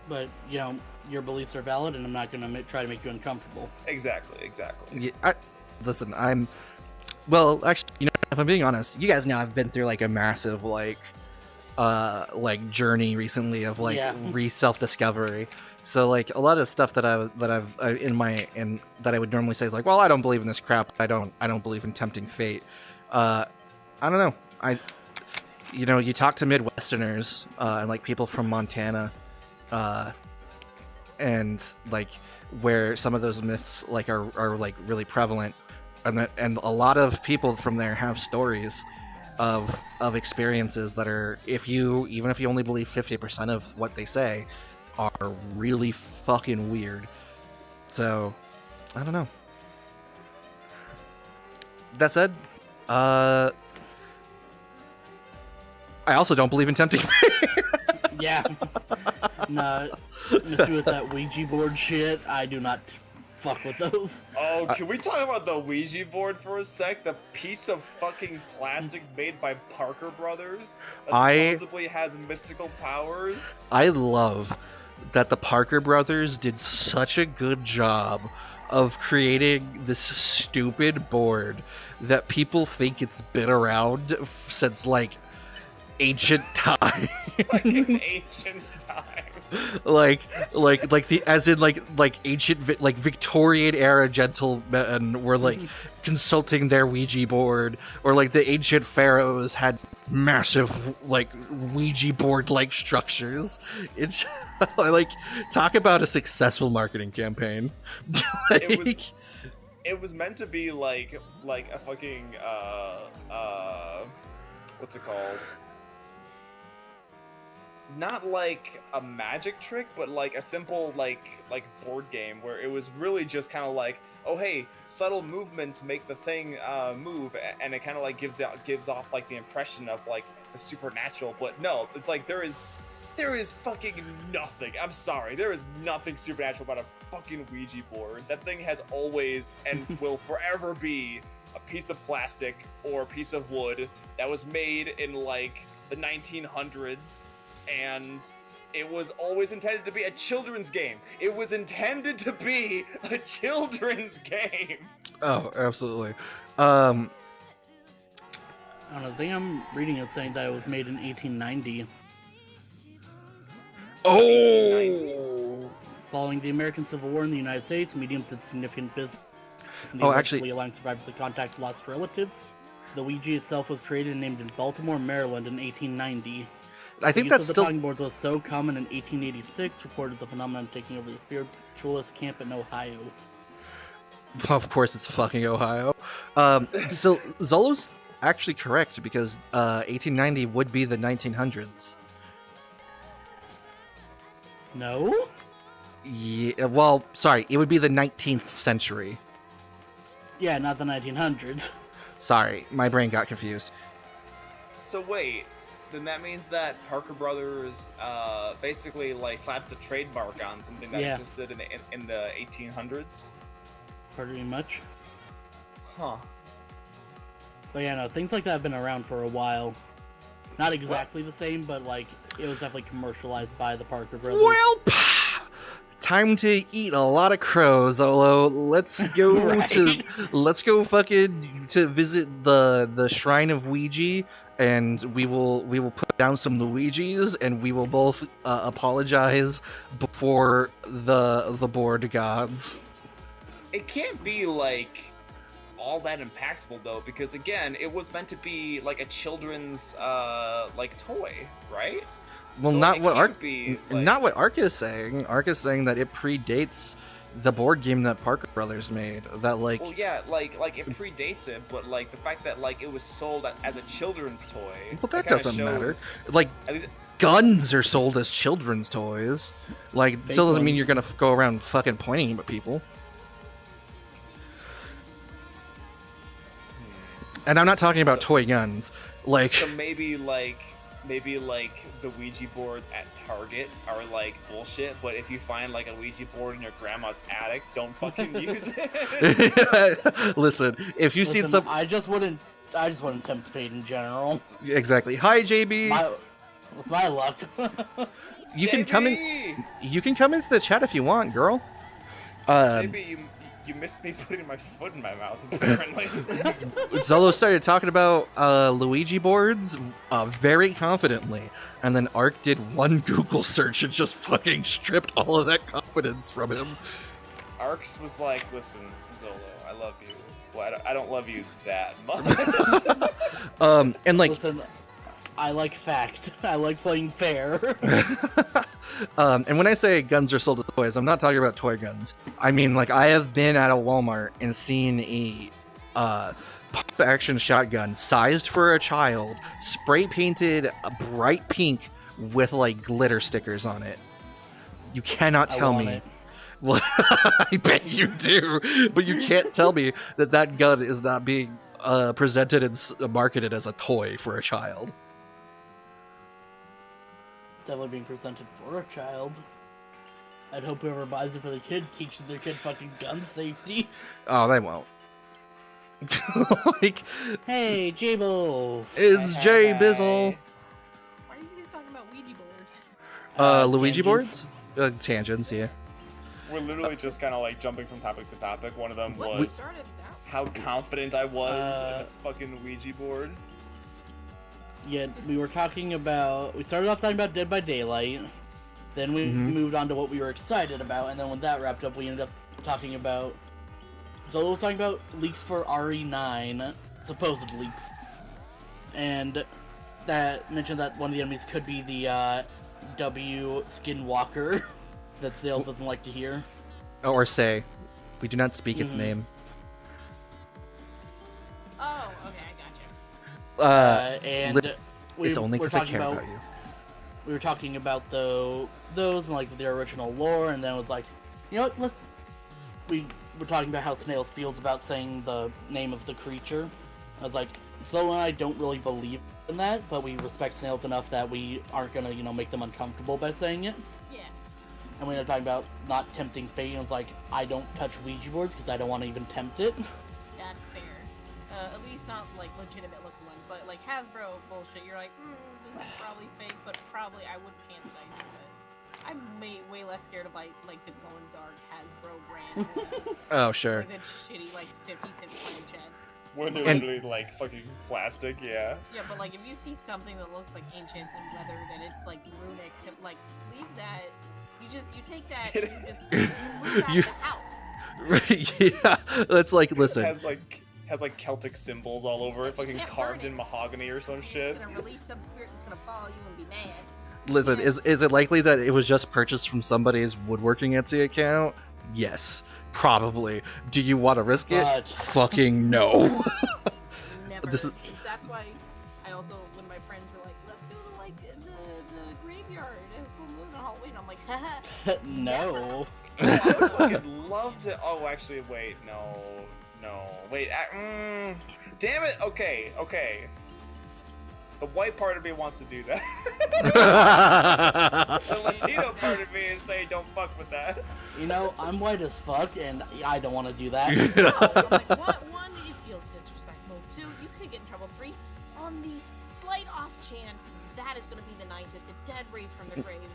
But you know, your beliefs are valid, and I'm not going to try to make you uncomfortable. Exactly. yeah, listen, well, actually, you know, if I'm being honest, you guys know I've been through like a massive like like journey recently of like Yeah. self-discovery. So like a lot of stuff that I've that I would normally say is like, well, I don't believe in this crap. I don't believe in tempting fate. I don't know. You talk to Midwesterners and like people from Montana, and like where some of those myths like are like really prevalent, and a lot of people from there have stories of experiences that are, even if you only believe 50% of what they say, are really fucking weird. So I don't know. That said, I also don't believe in tempting fate. Yeah. Nah, messing with that Ouija board shit, I do not fuck with those. Oh, can we talk about the Ouija board for a sec? The piece of fucking plastic made by Parker Brothers that supposedly has mystical powers. I love that the Parker brothers did such a good job of creating this stupid board that people think it's been around since like ancient times. Like in ancient times. like the as in like ancient like Victorian era gentlemen were like consulting their Ouija board, or like the ancient pharaohs had massive like Ouija board like structures. It's like, talk about a successful marketing campaign. It was meant to be like a fucking what's it called? Not like a magic trick, but like a simple like board game where it was really just kind of like, oh hey, subtle movements make the thing move, and it kind of like gives off like the impression of like the supernatural. But no, it's like there is fucking nothing. I'm sorry, there is nothing supernatural about a fucking Ouija board. That thing has always and will forever be a piece of plastic or a piece of wood that was made in like the 1900s. And it was always intended to be a children's game. It was intended to be a children's game. Oh, absolutely. I don't know, the thing I'm reading is saying that it was made in 1890. Oh! Following the American Civil War in the United States, mediums did significant business in actually, allowing survivors to contact lost relatives. The Ouija itself was created and named in Baltimore, Maryland in 1890. I think use that's of the still. talking boards was so common in 1886, reported the phenomenon taking over the spiritualist camp in Ohio. Of course, it's fucking Ohio. So Zolo's actually correct, because 1890 would be the 1900s. No? Yeah, well, sorry, it would be the 19th century. Yeah, not the 1900s. Sorry, my brain got confused. So wait, then that means that Parker Brothers basically like slapped a trademark on something that existed in the 1800s? Pretty much. Huh. But yeah, no, things like that have been around for a while. Not exactly the same, but like it was definitely commercialized by the Parker Brothers. Well, time to eat a lot of crows, Zolo. Let's go Right? let's go fucking to visit the shrine of Ouija, and we will put down some Luigis, and we will both apologize before the board gods. It can't be like all that impactful though, because again, it was meant to be like a children's like toy, right? Well, So not it what can't Ark, be, like- not what Ark is saying. Ark is saying that it predates the board game that Parker Brothers made. That like, Well, yeah, like it predates it, but like the fact that like it was sold as a children's toy. well, that kinda doesn't matter. shows- Like, At least, guns are sold as children's toys. Like, Fake still doesn't mean ones. you're gonna go around fucking pointing them at people. And I'm not talking about toy guns. Like, so maybe like the Ouija boards at Target are like bullshit, but if you find like a Ouija board in your grandma's attic, don't fucking use it. listen, if you've seen Listen, some, I just wouldn't tempt fate in general. exactly. Hi, JB. With my luck. You can come in. JB! You can come into the chat if you want, girl. JB, You missed me putting my foot in my mouth, apparently. Zolo started talking about Luigi boards very confidently, and then Ark did one Google search and just fucking stripped all of that confidence from him. Arx was like, listen, Zolo, I love you. Well, I don't love you that much. And like, Listen, I like fact. I like playing fair. and when I say guns are sold as toys, I'm not talking about toy guns. I mean, like, I have been at a Walmart and seen a pump action shotgun sized for a child, spray painted bright pink with like glitter stickers on it. You cannot tell me. It. Well, I bet you do, but you can't tell me that that gun is not being presented and marketed as a toy for a child. Definitely being presented for a child. I'd hope whoever buys it for the kid teaches their kid fucking gun safety. Oh, they won't. Like, Hey, Jables! it's Jay Bizzle. Why are you guys talking about Ouija boards? Luigi tangents. boards? Tangents, yeah. We're literally just kind of like jumping from topic to topic. One of them What was started that? how confident I was in the fucking Ouija board. Yeah, we started off talking about Dead by Daylight, then we moved on to what we were excited about, and then when that wrapped up, we ended up talking about... Zolo was talking about leaks for RE9, supposed leaks, and that mentioned that one of the enemies could be the W Skinwalker that Sales doesn't like to hear. Or say, we do not speak its name. Oh, okay, I gotcha. And Liz, it's only we're because I talking care about you. We were talking about those and like the original lore, and then it was like, you know what? We were talking about how Snails feels about saying the name of the creature. I was like, Zoe and I don't really believe in that, but we respect Snails enough that we aren't gonna, make them uncomfortable by saying it. Yeah. And we were talking about not tempting fate, and it was like, I don't touch Ouija boards because I don't want to even tempt it. That's fair. At least not like legitimate looking ones. Like Hasbro bullshit. You're like, this is probably fake, but probably I wouldn't chance it. I do it. I'm way less scared of like the glow in dark Hasbro brand. Oh, sure. Like the shitty like 50-cent planchettes. When they're And- literally like fucking plastic, yeah. Yeah, but like if you see something that looks like ancient and weathered and it's like runic, so, like leave that. You take that and you just move out You- of the house. Yeah, that's like, listen. Has like Celtic symbols all over it, You fucking can't carved burn in it. mahogany or some shit. It's gonna release some spirit that's gonna follow you and be mad. Listen, Yeah. is it likely that it was just purchased from somebody's woodworking Etsy account? Yes, probably. Do you want to risk it? But- Fucking no. Never. This is- That's why I also, when my friends were like, let's go to like the graveyard and full moon on Halloween, I'm like, haha. No. Oh, I would fucking love to. Oh, actually, wait, no, wait. Damn it. Okay. The white part of me wants to do that. The Latino part of me is saying, don't fuck with that. I'm white as fuck, and I don't want to do that. No, I'm like, one, it feels disrespectful. Two, you could get in trouble. Three, on the slight off chance that is gonna be the night that the dead raise from their graves,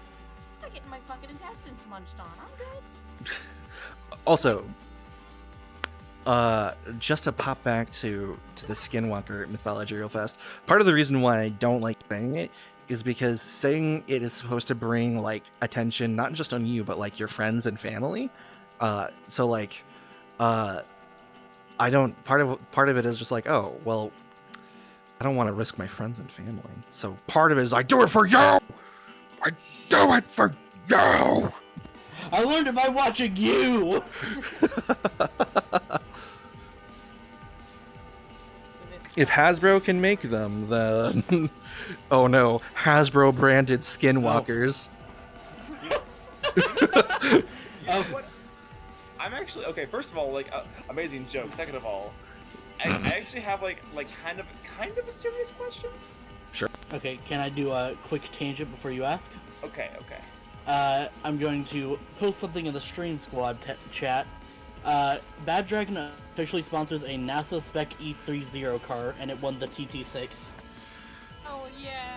I'm getting my fucking intestines munched on. I'm good. Also, just to pop back to the Skinwalker mythology real fast, part of the reason why I don't like saying it is because saying it is supposed to bring like attention not just on you but like your friends and family. So like, I don't. Part of it is just like, oh well, I don't want to risk my friends and family. So part of it is I do it for you. I do it for you. I learned it by watching you! If Hasbro can make them, then oh no, Hasbro branded Skinwalkers. You know what? I'm actually okay. First of all, like amazing joke. Second of all, I actually have like kind of a serious question. Okay, can I do a quick tangent before you ask? Okay. I'm going to post something in the Stream Squad chat. Bad Dragon officially sponsors a NASA Spec E30 car, and it won the TT6. Oh yeah.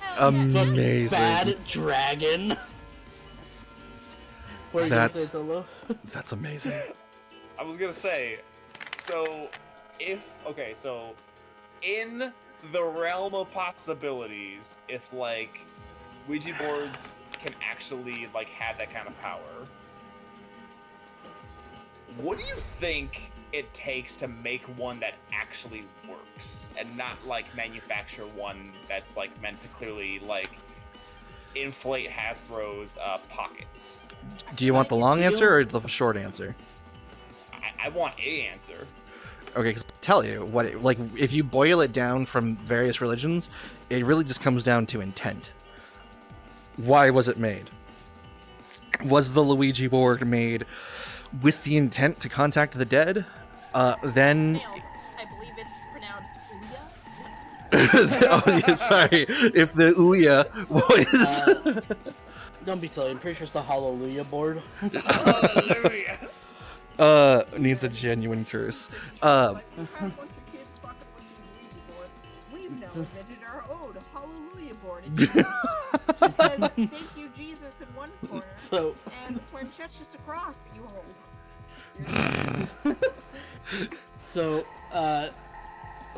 Hell yeah. Amazing. Bad Dragon. What are you gonna say, Solo? That's amazing. I was gonna say, so so in the realm of possibilities, if like Ouija boards can actually like have that kind of power, what do you think it takes to make one that actually works and not like manufacture one that's like meant to clearly like inflate Hasbro's pockets? Do you want the long answer or the short answer? I want a answer. Okay, because I'll tell you what, like, if you boil it down from various religions, it really just comes down to intent. Why was it made? Was the Luigi board made with the intent to contact the dead? Then... Snails. I believe it's pronounced Ouya. Oh, yeah, sorry. If the Ouya was... Don't be silly. I'm pretty sure it's the Hallelujah board. Hallelujah. Needs a genuine curse. But you have a bunch of kids fucking with these Ouija boards. We've now invented our own Hallelujah board. It just says, "Thank you, Jesus," in one corner, So, and the planchette's just a cross that you hold. so,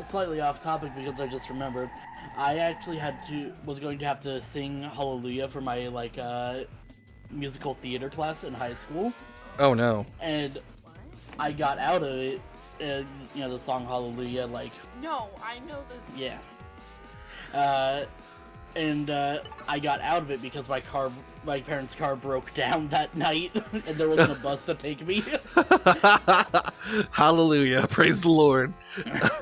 slightly off topic because I just remembered. I actually was going to have to sing Hallelujah for my, like, musical theater class in high school. Oh, no. And I got out of it, the song Hallelujah, like, No, I know the. yeah. I got out of it because my parents' car broke down that night, and there wasn't a bus to take me. Hallelujah. Praise the Lord.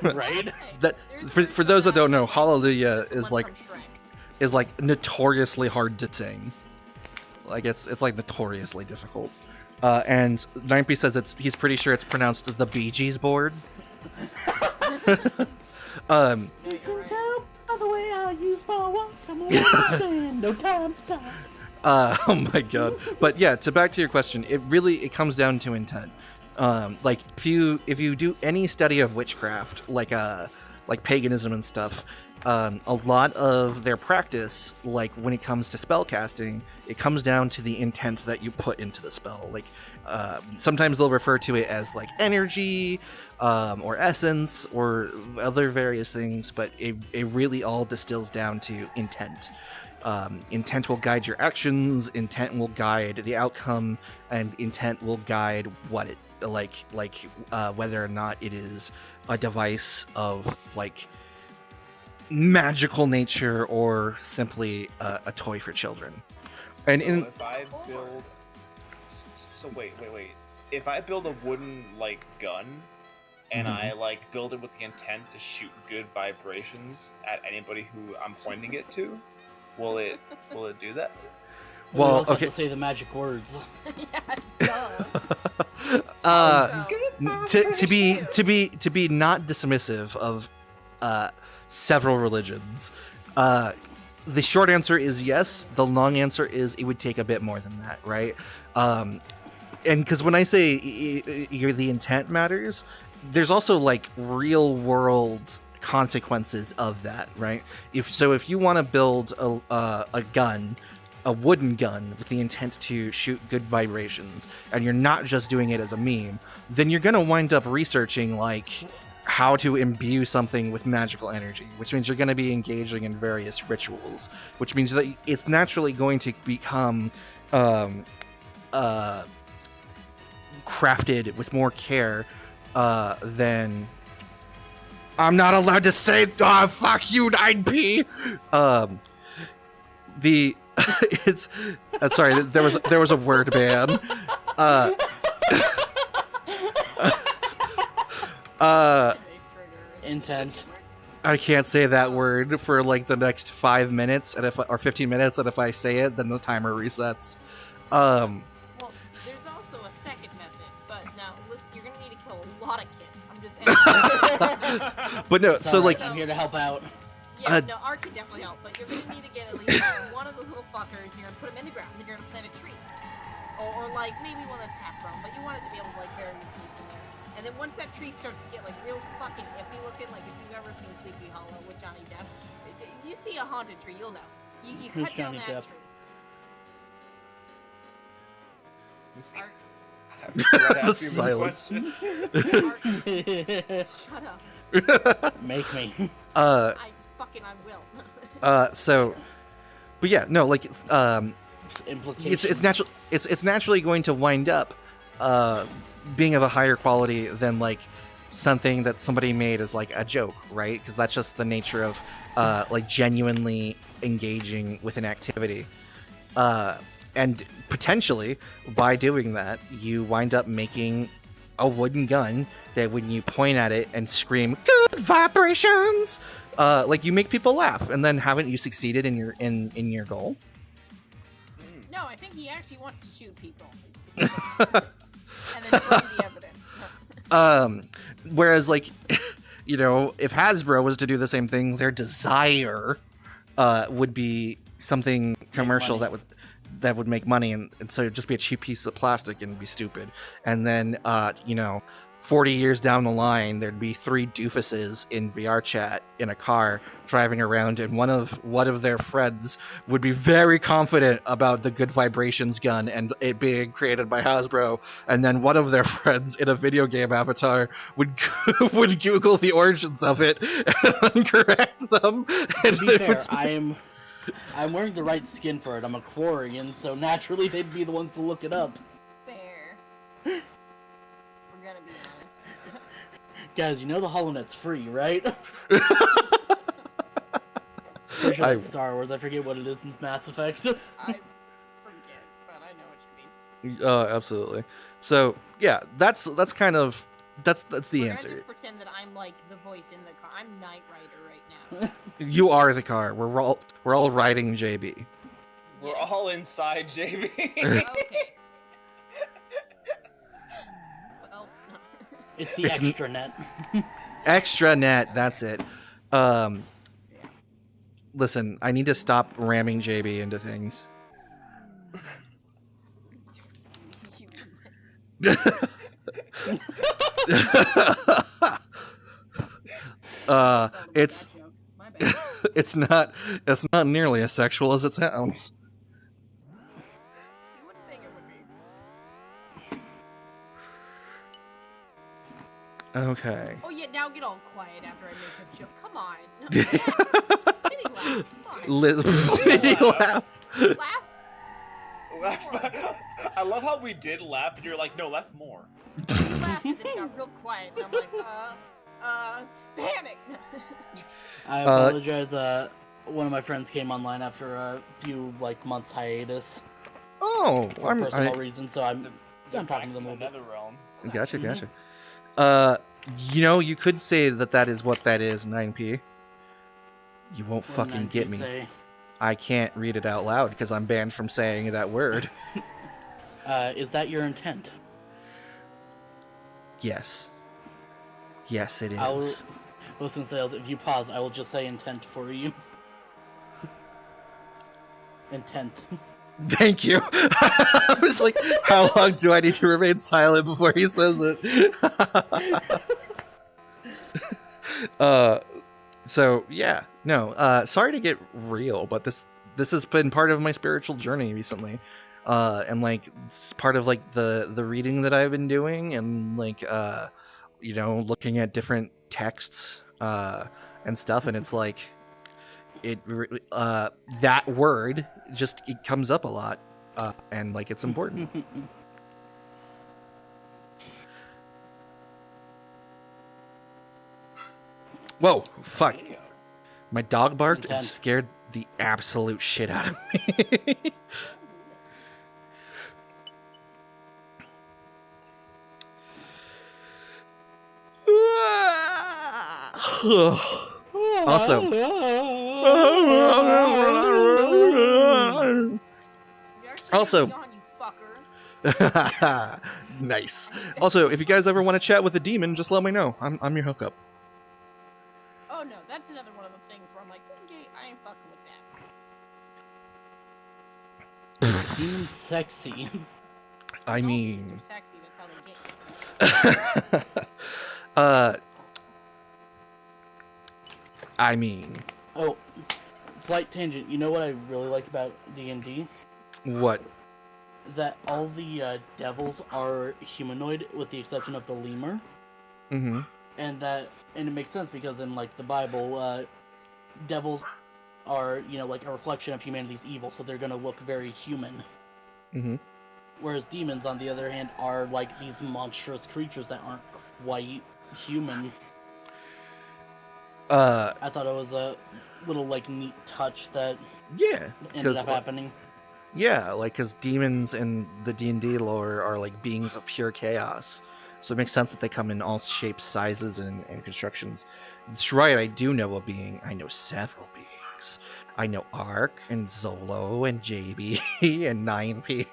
Right? That for those that don't know, Hallelujah is like notoriously hard to sing. Like it's like notoriously difficult. And 9P says he's pretty sure it's pronounced the Bee Gees board. By the way I use my walk, I'm understand, no time to stop. Oh my god. But yeah, back to your question, it comes down to intent. Like if you do any study of witchcraft, like paganism and stuff, a lot of their practice, like when it comes to spell casting, it comes down to the intent that you put into the spell. Like sometimes they'll refer to it as like energy, or essence, or other various things, but it really all distills down to intent. Intent will guide your actions, intent will guide the outcome, and intent will guide what it whether or not it is a device of like magical nature or simply a toy for children. And if I build, wait. If I build a wooden like gun, and I like build it with the intent to shoot good vibrations at anybody who I'm pointing it to, will it do that? Well, okay. Have to say the magic words. Yeah, duh. To be not dismissive of several religions, the short answer is yes. The long answer is it would take a bit more than that, right? And because when I say the intent matters, there's also like real world consequences of that, right? If you want to build a gun, a wooden gun with the intent to shoot good vibrations, and you're not just doing it as a meme, then you're gonna wind up researching like how to imbue something with magical energy, which means you're going to be engaging in various rituals, which means that it's naturally going to become crafted with more care than... I'm not allowed to say... Oh, fuck you, 9P! It's... sorry, there was a word ban. Intent. I can't say that word for like the next 5 minutes, and or 15 minutes, and if I say it, then the timer resets. Well, there's also a second method, but now listen, you're gonna need to kill a lot of kids. I'm just asking. But no, so like I'm here to help out. Yeah, no, Art can definitely help, but you're gonna need to get at least one of those little fuckers. You're gonna put them in the ground. And you're gonna plant a tree, or like maybe one that's half grown, but you want it to be able to like bury its roots in there. And then once that tree starts to get like real fucking iffy looking, like if you've ever seen Sleepy Hollow with Johnny Depp, you see a haunted tree, you'll know. You cut down Johnny that Depp? tree. Brett The asking silence. this question. Shut up. Make me. Uh, I will. so, but yeah, no, like, Implications. it's natural. It's naturally going to wind up, being of a higher quality than like something that somebody made as like a joke, right? Because that's just the nature of, like genuinely engaging with an activity. And potentially, by doing that, you wind up making a wooden gun that when you point at it and scream "good vibrations," like you make people laugh, and then haven't you succeeded in your goal? No, I think he actually wants to shoot people. And then find the evidence. Whereas like, you know, if Hasbro was to do the same thing, their desire would be something commercial money. that would make money, and so it'd just be a cheap piece of plastic and be stupid. And then, you know, 40 years down the line, there'd be 3 doofuses in VR chat in a car driving around, and one of their friends would be very confident about the good vibrations gun and it being created by Hasbro, and then one of their friends in a video game avatar would would Google the origins of it and correct them. And To be they fair, would I'm wearing the right skin for it. I'm a Quarian, so naturally they'd be the ones to look it up. Fair. We're gonna be honest. Guys, you know the HoloNet's free, right? Pretty sure it's Star Wars. I forget what it is in Mass Effect. I forget, but I know what you mean. absolutely. So yeah, that's kind of that's the We're answer. gonna just pretend that I'm like the voice in the car. I'm Knight Rider right now. You are the car. We're all riding JB. We're all inside JB. Okay. Well, no. It's the It's extra net. Extranet, that's it. Listen, I need to stop ramming JB into things. It's My bad. it's not nearly as sexual as it sounds. You wouldn't think it would be. Okay. Oh yeah, now get all quiet after I make a joke. Come on. Kitty laugh. Come on. Liz, laugh. Laugh. I love how we did laugh, and you're like, no, laugh more. You laughed and then it got real quiet, and I'm like, panic. I apologize. One of my friends came online after a few months hiatus Oh, for personal reasons, so I'm talking to them a little bit. Another realm. Gotcha. You know, you could say that is what that is, 9p. You won't What did fucking 9P get me. say? I can't read it out loud because I'm banned from saying that word. Is that your intent? Yes. Yes, it I'll is. listen, Sales. If you pause, I will just say intent for you. Intent. Thank you. I was like, how long do I need to remain silent before he says it? So yeah, no. Sorry to get real, but this has been part of my spiritual journey recently, and like it's part of like the reading that I've been doing, and like you know, looking at different texts and stuff, and it's like that word just it comes up a lot, and like it's important. Whoa, fuck. My dog barked and Intense. scared the absolute shit out of me. Also, You're Also- yawn, you fucker. nice. Also, if you guys ever want to chat with a demon, just let me know. I'm your hookup. Oh no, that's another one of the things where I'm like, this is gay. I ain't fucking with that. Being sexy. I All mean, dudes are sexy. That's how they get you. I mean, Oh, slight tangent. You know what I really like about D&D? what? is that all the devils are humanoid, with the exception of the lemur, Mm-hmm. and it makes sense because in like the Bible, devils are like a reflection of humanity's evil, so they're gonna look very human. Mm-hmm. Whereas demons, on the other hand, are like these monstrous creatures that aren't quite human. I thought it was a little like neat touch that Yeah, ended up happening. Yeah, like because demons in the D&D lore are like beings of pure chaos, so it makes sense that they come in all shapes, sizes, and constructions. That's right. I do know a being. I know several beings. I know Ark and Zolo and JB and 9P.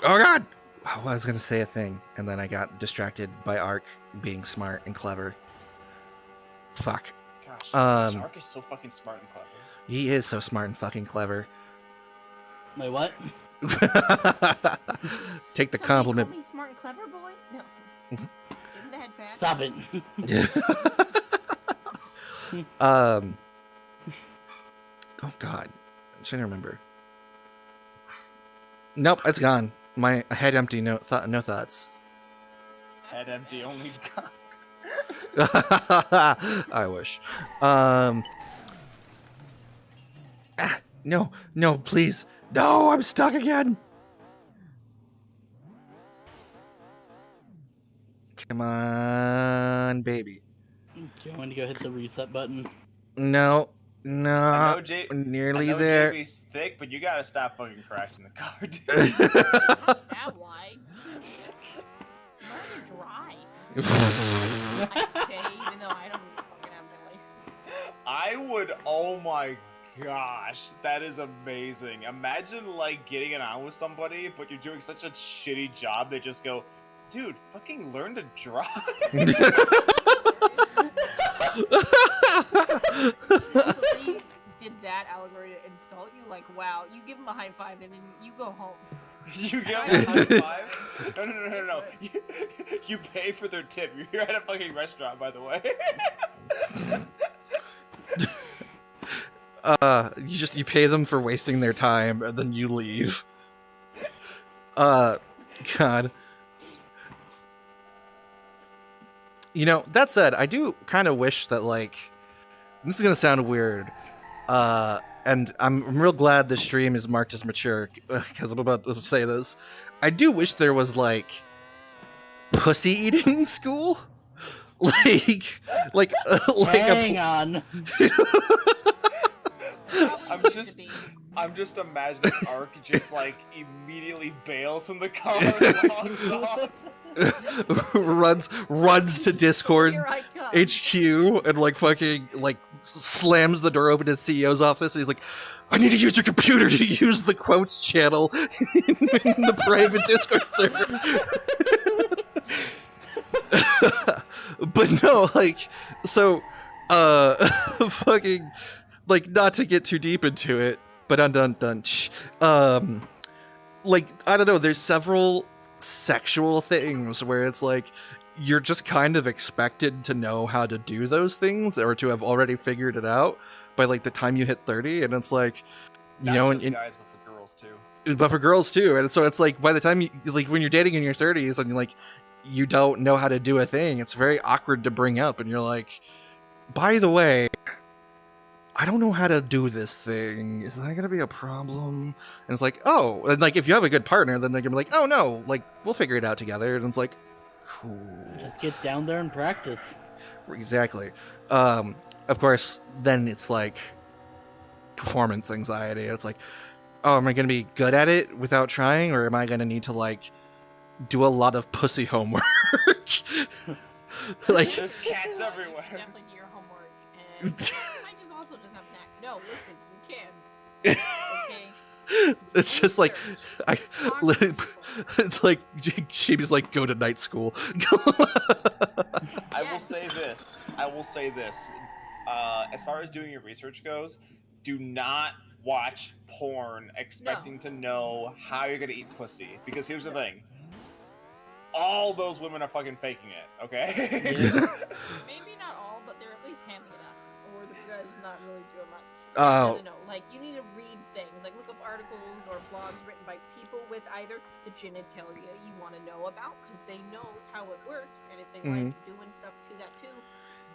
Oh god! I was gonna say a thing, and then I got distracted by Ark being smart and clever. Fuck. Gosh, Um, Ark is so fucking smart and clever. He is so smart and fucking clever. Wait, what? Take the So compliment. They call me smart and clever boy? No. Give him the head pat. Stop it. Oh god, I'm trying to remember. Nope, it's gone. My head empty. No thoughts. Head empty, only cock. I wish. No, please. No, I'm stuck again. Come on, baby. Do you want to go hit the reset button? No, I know nearly I know there. JB's thick, but you gotta stop fucking crashing the car, dude. Not that wide. Learn to drive. I say, even though I don't fucking have my license. I would. Oh my gosh, that is amazing. Imagine like getting it on with somebody, but you're doing such a shitty job. They just go, dude, fucking learn to drive. So they did that allegory to insult you. Like, wow, you give him a high five and then you go home. You get a high five? No. You pay for their tip. You're at a fucking restaurant, by the way. You pay them for wasting their time and then you leave. God. You know, that said, I do kind of wish that, like, this is gonna sound weird, and I'm real glad this stream is marked as mature, because I'm about to say this. I do wish there was, like, pussy eating school? like, Hang on. I'm just imagining Ark just like immediately bails from the car and walks off. runs to Discord Here I come. HQ and like fucking like slams the door open to CEO's office and he's like, I need to use your computer to use the quotes channel in the private Discord server. But no, like, so fucking like, not to get too deep into it, but like, I don't know, there's several sexual things where it's like you're just kind of expected to know how to do those things or to have already figured it out by like the time you hit 30, and it's like, you know, Not just guys, but for girls too. But for girls too, and so it's like by the time you, like, when you're dating in your 30s and like you don't know how to do a thing, it's very awkward to bring up, and you're like, by the way, I don't know how to do this thing. Is that gonna be a problem? And it's like, oh, and like if you have a good partner, then they're gonna be like, oh no, like we'll figure it out together. And it's like, cool. Just get down there and practice. Exactly. Of course, then it's like performance anxiety. It's like, oh, am I gonna be good at it without trying, or am I gonna need to like do a lot of pussy homework? Like, There's cats everywhere. Definitely do your homework. And you might just also just have knack. No, listen, you can. Okay. It's just like, it's like she was like, go to night school. I will say this. As far as doing your research goes, do not watch porn expecting to know how you're gonna eat pussy. Because here's the thing. All those women are fucking faking it, okay? Maybe not all, but they're at least hamming it up. board with you guys not really doing much. Oh, No, like you need to read things, like look up articles or blogs written by people with either the genitalia you want to know about, because they know how it works, and if they like doing stuff to that too,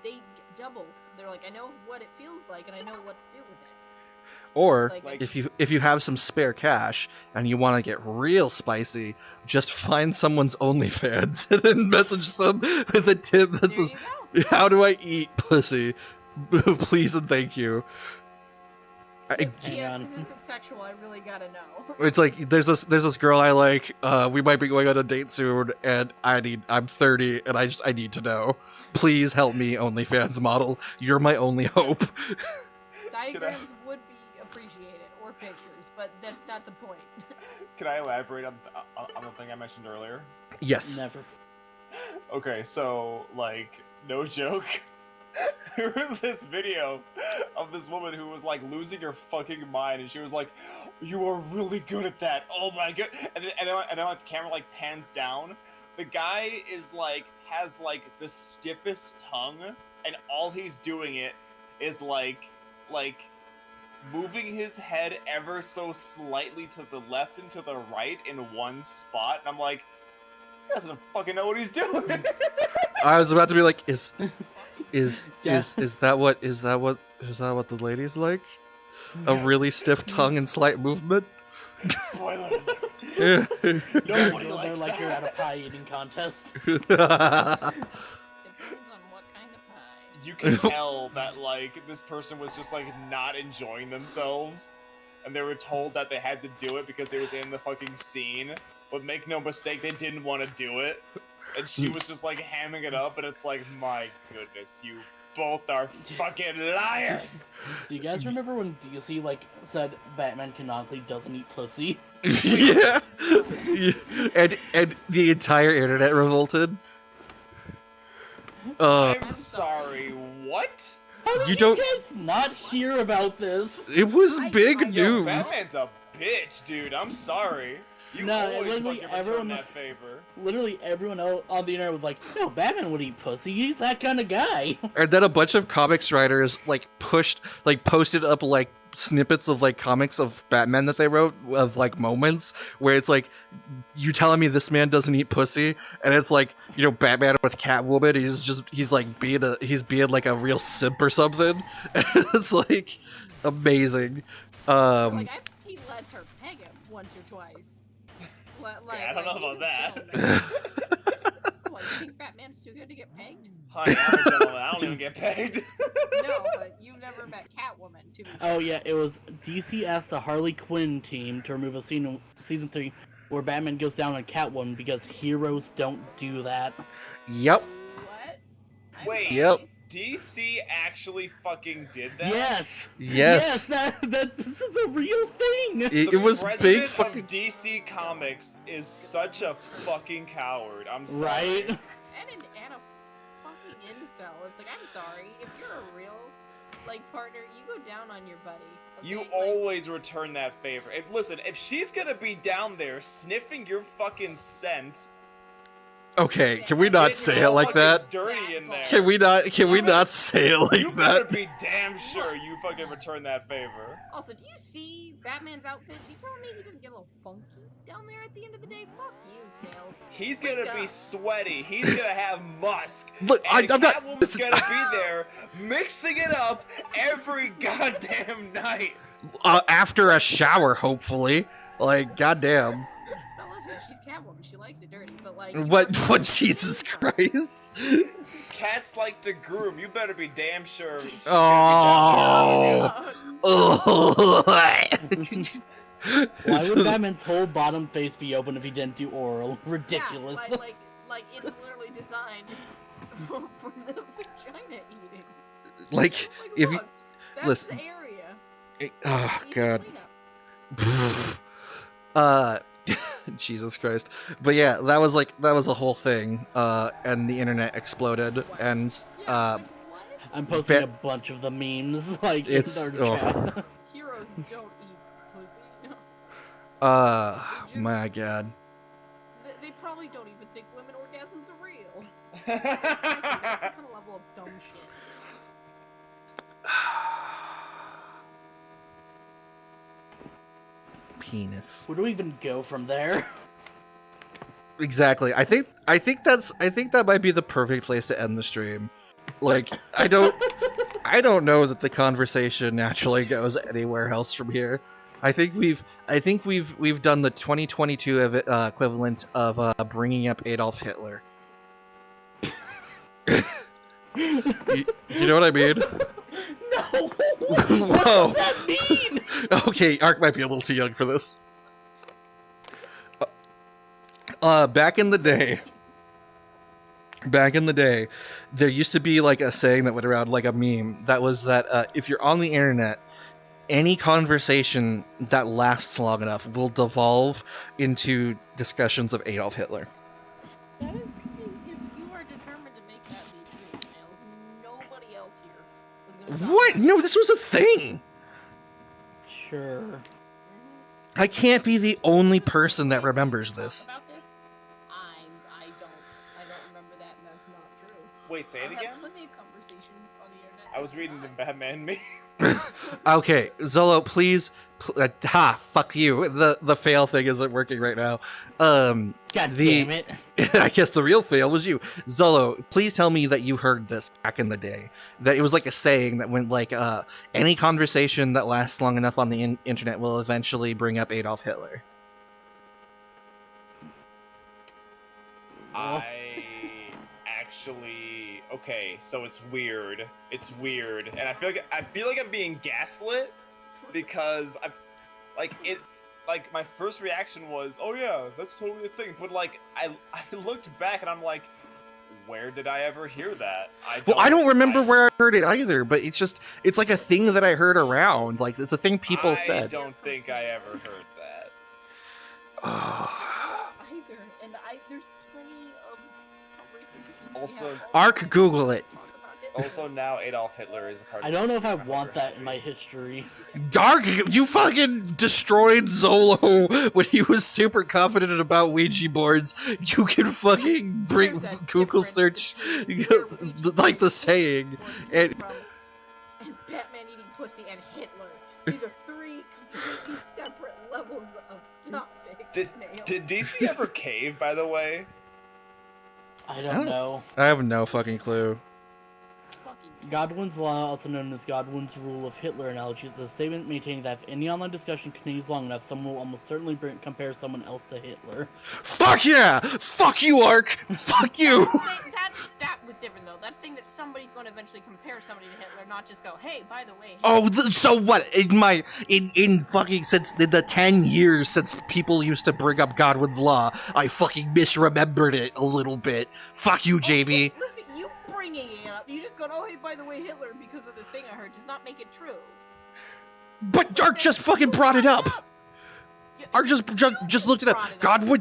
they double. They're like, I know what it feels like, and I know what to do with it. or Like, if you have some spare cash and you want to get real spicy, just find someone's OnlyFans and then message them with a tip that there says, you go. "How do I eat pussy? Please and thank you." Yes, this isn't sexual. I really gotta know. It's like there's this girl I like. We might be going on a date soon, and I'm 30, and I need to know. Please help me, OnlyFans model. You're my only hope. Diagrams would be appreciated, or pictures, but that's not the point. Can I elaborate on the thing I mentioned earlier? Yes. Never. Okay, so like, no joke. There was this video of this woman who was like losing her fucking mind, and she was like, "You are really good at that. Oh my god!" And then like the camera like pans down. The guy is like has like the stiffest tongue, and all he's doing it is like moving his head ever so slightly to the left and to the right in one spot. And I'm like, this guy doesn't fucking know what he's doing. I was about to be like, is that what the ladies like? A really stiff tongue and slight movement? Spoiler alert. Yeah. Nobody They're likes like you're at a that. pie eating contest. Depends on what kind of pie. You can tell that like this person was just like not enjoying themselves, and they were told that they had to do it because it was in the fucking scene. But make no mistake, they didn't want to do it, and she was just like hamming it up. And it's like, my goodness, you both are fucking liars. Do you guys remember when DC like said Batman canonically doesn't eat pussy? Yeah. And the entire internet revolted. I'm sorry, what? How did You you don't- guys not hear about this? It was big Yo, news. Batman's a bitch, dude. I'm sorry. You No, always literally fucking return everyone- that favor. Literally everyone else on the internet was like, "No, Batman would eat pussy. He's that kind of guy." And then a bunch of comics writers posted up like snippets of like comics of Batman that they wrote of like moments where it's like, you telling me this man doesn't eat pussy, and it's like, you know, Batman with Catwoman, he's being like a real simp or something. It's like amazing. Like, I think he lets her peg him once or twice. I don't know he's about a that. gentleman. What, you think Batman's too good to get pegged? Honey, I'm a gentleman. I don't even get pegged. No, but you've never met Catwoman, to be Oh yeah, it was DC asked the Harley Quinn team to remove a scene in season 3 where Batman goes down on Catwoman because heroes don't do that. Yep. What? Wait. Yep. DC actually fucking did that? Yes. Yes. that this is a real thing. It The was big president fucking. of DC Comics is such a fucking coward. I'm sorry. Right? And a fucking incel. It's like, I'm sorry, if you're a real like partner, you go down on your buddy. Okay? You Like, always return that favor. Listen, if she's gonna be down there sniffing your fucking scent, Okay, can we not getting say it all like fucking that? dirty in there. Can we not say it like You better that? be damn sure you fucking return that favor. Also, do you see Batman's outfit? You telling me he doesn't get a little funky down there at the end of the day? Fuck you, Snails. He's Wake gonna be up. sweaty. He's gonna have musk. Look, and I'm not. Catwoman's Listen, gonna be there mixing it up every goddamn night. after a shower, hopefully. Like, goddamn. No, listen, she's Catwoman. She likes it dirty, but like. What? Jesus Christ. Cats like to groom. You better be damn sure. she's Oh. Oh. Why would Batman's whole bottom face be open if he didn't do oral? Ridiculous. Yeah, like it's literally designed for the vagina eating. Like, Like, if you. look, that's listen. the area. Oh, Easy God. cleanup. Jesus Christ. But yeah, that was a whole thing. And the internet exploded. And, Yeah, like, what? I'm posting Ba- a bunch of the memes, like, It's- in our chat. Heroes don't eat pussy. No. my God. They probably don't even think women orgasms are real. Seriously, that's the kind of level of dumb shit. penis. Where do we even go from there? Exactly. I think that might be the perfect place to end the stream. Like, I don't know that the conversation naturally goes anywhere else from here. I think we've done the 2022 equivalent of bringing up Adolf Hitler. you know what I mean? No! Whoa. What does that mean? Okay, Ark might be a little too young for this. Back in the day, there used to be like a saying that went around, like a meme, that was that if you're on the internet, any conversation that lasts long enough will devolve into discussions of Adolf Hitler. That is if you are determined to make that be true, Nails, nobody else here was gonna What? No, this was a thing. Sure. I can't be the only person that remembers this. About this, I don't remember that, and that's not true. Wait, say it I've again? had plenty of conversations on the internet. I was reading the Batman meme. Okay, Zolo, please. Fuck you. The fail thing isn't working right now. God damn it. I guess the real fail was you. Zolo, please tell me that you heard this back in the day. That it was like a saying that went like, any conversation that lasts long enough on the internet will eventually bring up Adolf Hitler. I actually okay, so it's weird. It's weird, and I feel like I'm being gaslit because my first reaction was, oh yeah, that's totally a thing. But like I looked back and I'm like, where did I ever hear that? I don't remember where I heard it either, but it's like a thing that I heard around. Like it's a thing people said. I don't think I ever heard that. Either, and there's plenty of conversations. Also- Ark, Google it. Also, now Adolf Hitler is a part of I don't know if I 100 want that in history. my history. Dark, you fucking destroyed Zolo when he was super confident about Ouija boards. You can fucking bring There's a Google difference search between like the saying. And and Batman eating pussy and Hitler. These are three completely separate levels of topics. Did DC ever cave, by the way? I don't know. I have no fucking clue. Godwin's Law, also known as Godwin's Rule of Hitler analogy, is a statement maintaining that if any online discussion continues long enough, someone will almost certainly compare someone else to Hitler. Fuck yeah! Fuck you, Ark! Fuck you! That was different though. That's saying that somebody's going to eventually compare somebody to Hitler, not just go, hey, by the way. Oh, so what? In fucking since the 10 years since people used to bring up Godwin's Law, I fucking misremembered it a little bit. Fuck you, Jamie. Okay, listen, you bringing it up, you just going, oh, hey, by the way, Hitler, because of this thing I heard, does not make it true. But Dark just fucking brought it up. Ark just looked it up. Godwin,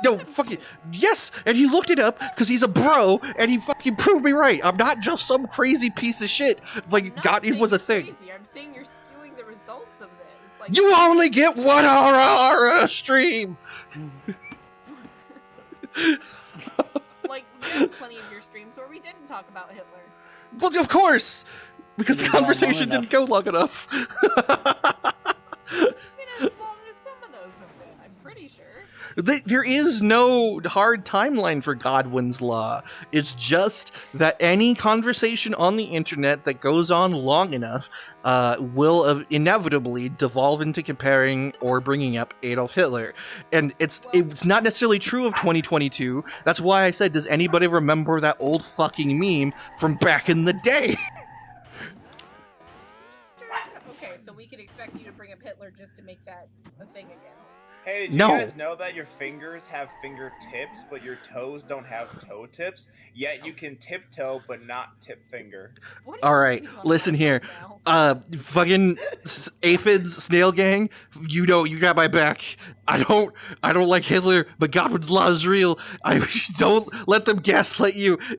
no, fucking, yes, and he looked it up because he's a bro, and he fucking proved me right. I'm not just some crazy piece of shit. Like, God, it was a thing. Crazy. I'm saying you're skewing the results of this. Like, You only get 1 hour a stream. like, there are plenty of your streams where we didn't talk about Hitler. Well, of course, because the Didn't go on conversation long didn't go long enough. I mean, as long as some of those have been, I'm pretty sure. There is no hard timeline for Godwin's Law. It's just that any conversation on the internet that goes on long enough will inevitably devolve into comparing or bringing up Adolf Hitler. And it's not necessarily true of 2022. That's why I said, does anybody remember that old fucking meme from back in the day? Okay, so we can expect you to bring up Hitler just to make that a thing again. Hey, did you No. guys know that your fingers have fingertips, but your toes don't have toe tips? Yet you can tiptoe, but not tip finger. What All is right, going on listen here. now? Fucking aphids, snail gang. You got my back. I don't like Hitler, but Godwin's Law is real. I don't let them gaslight you.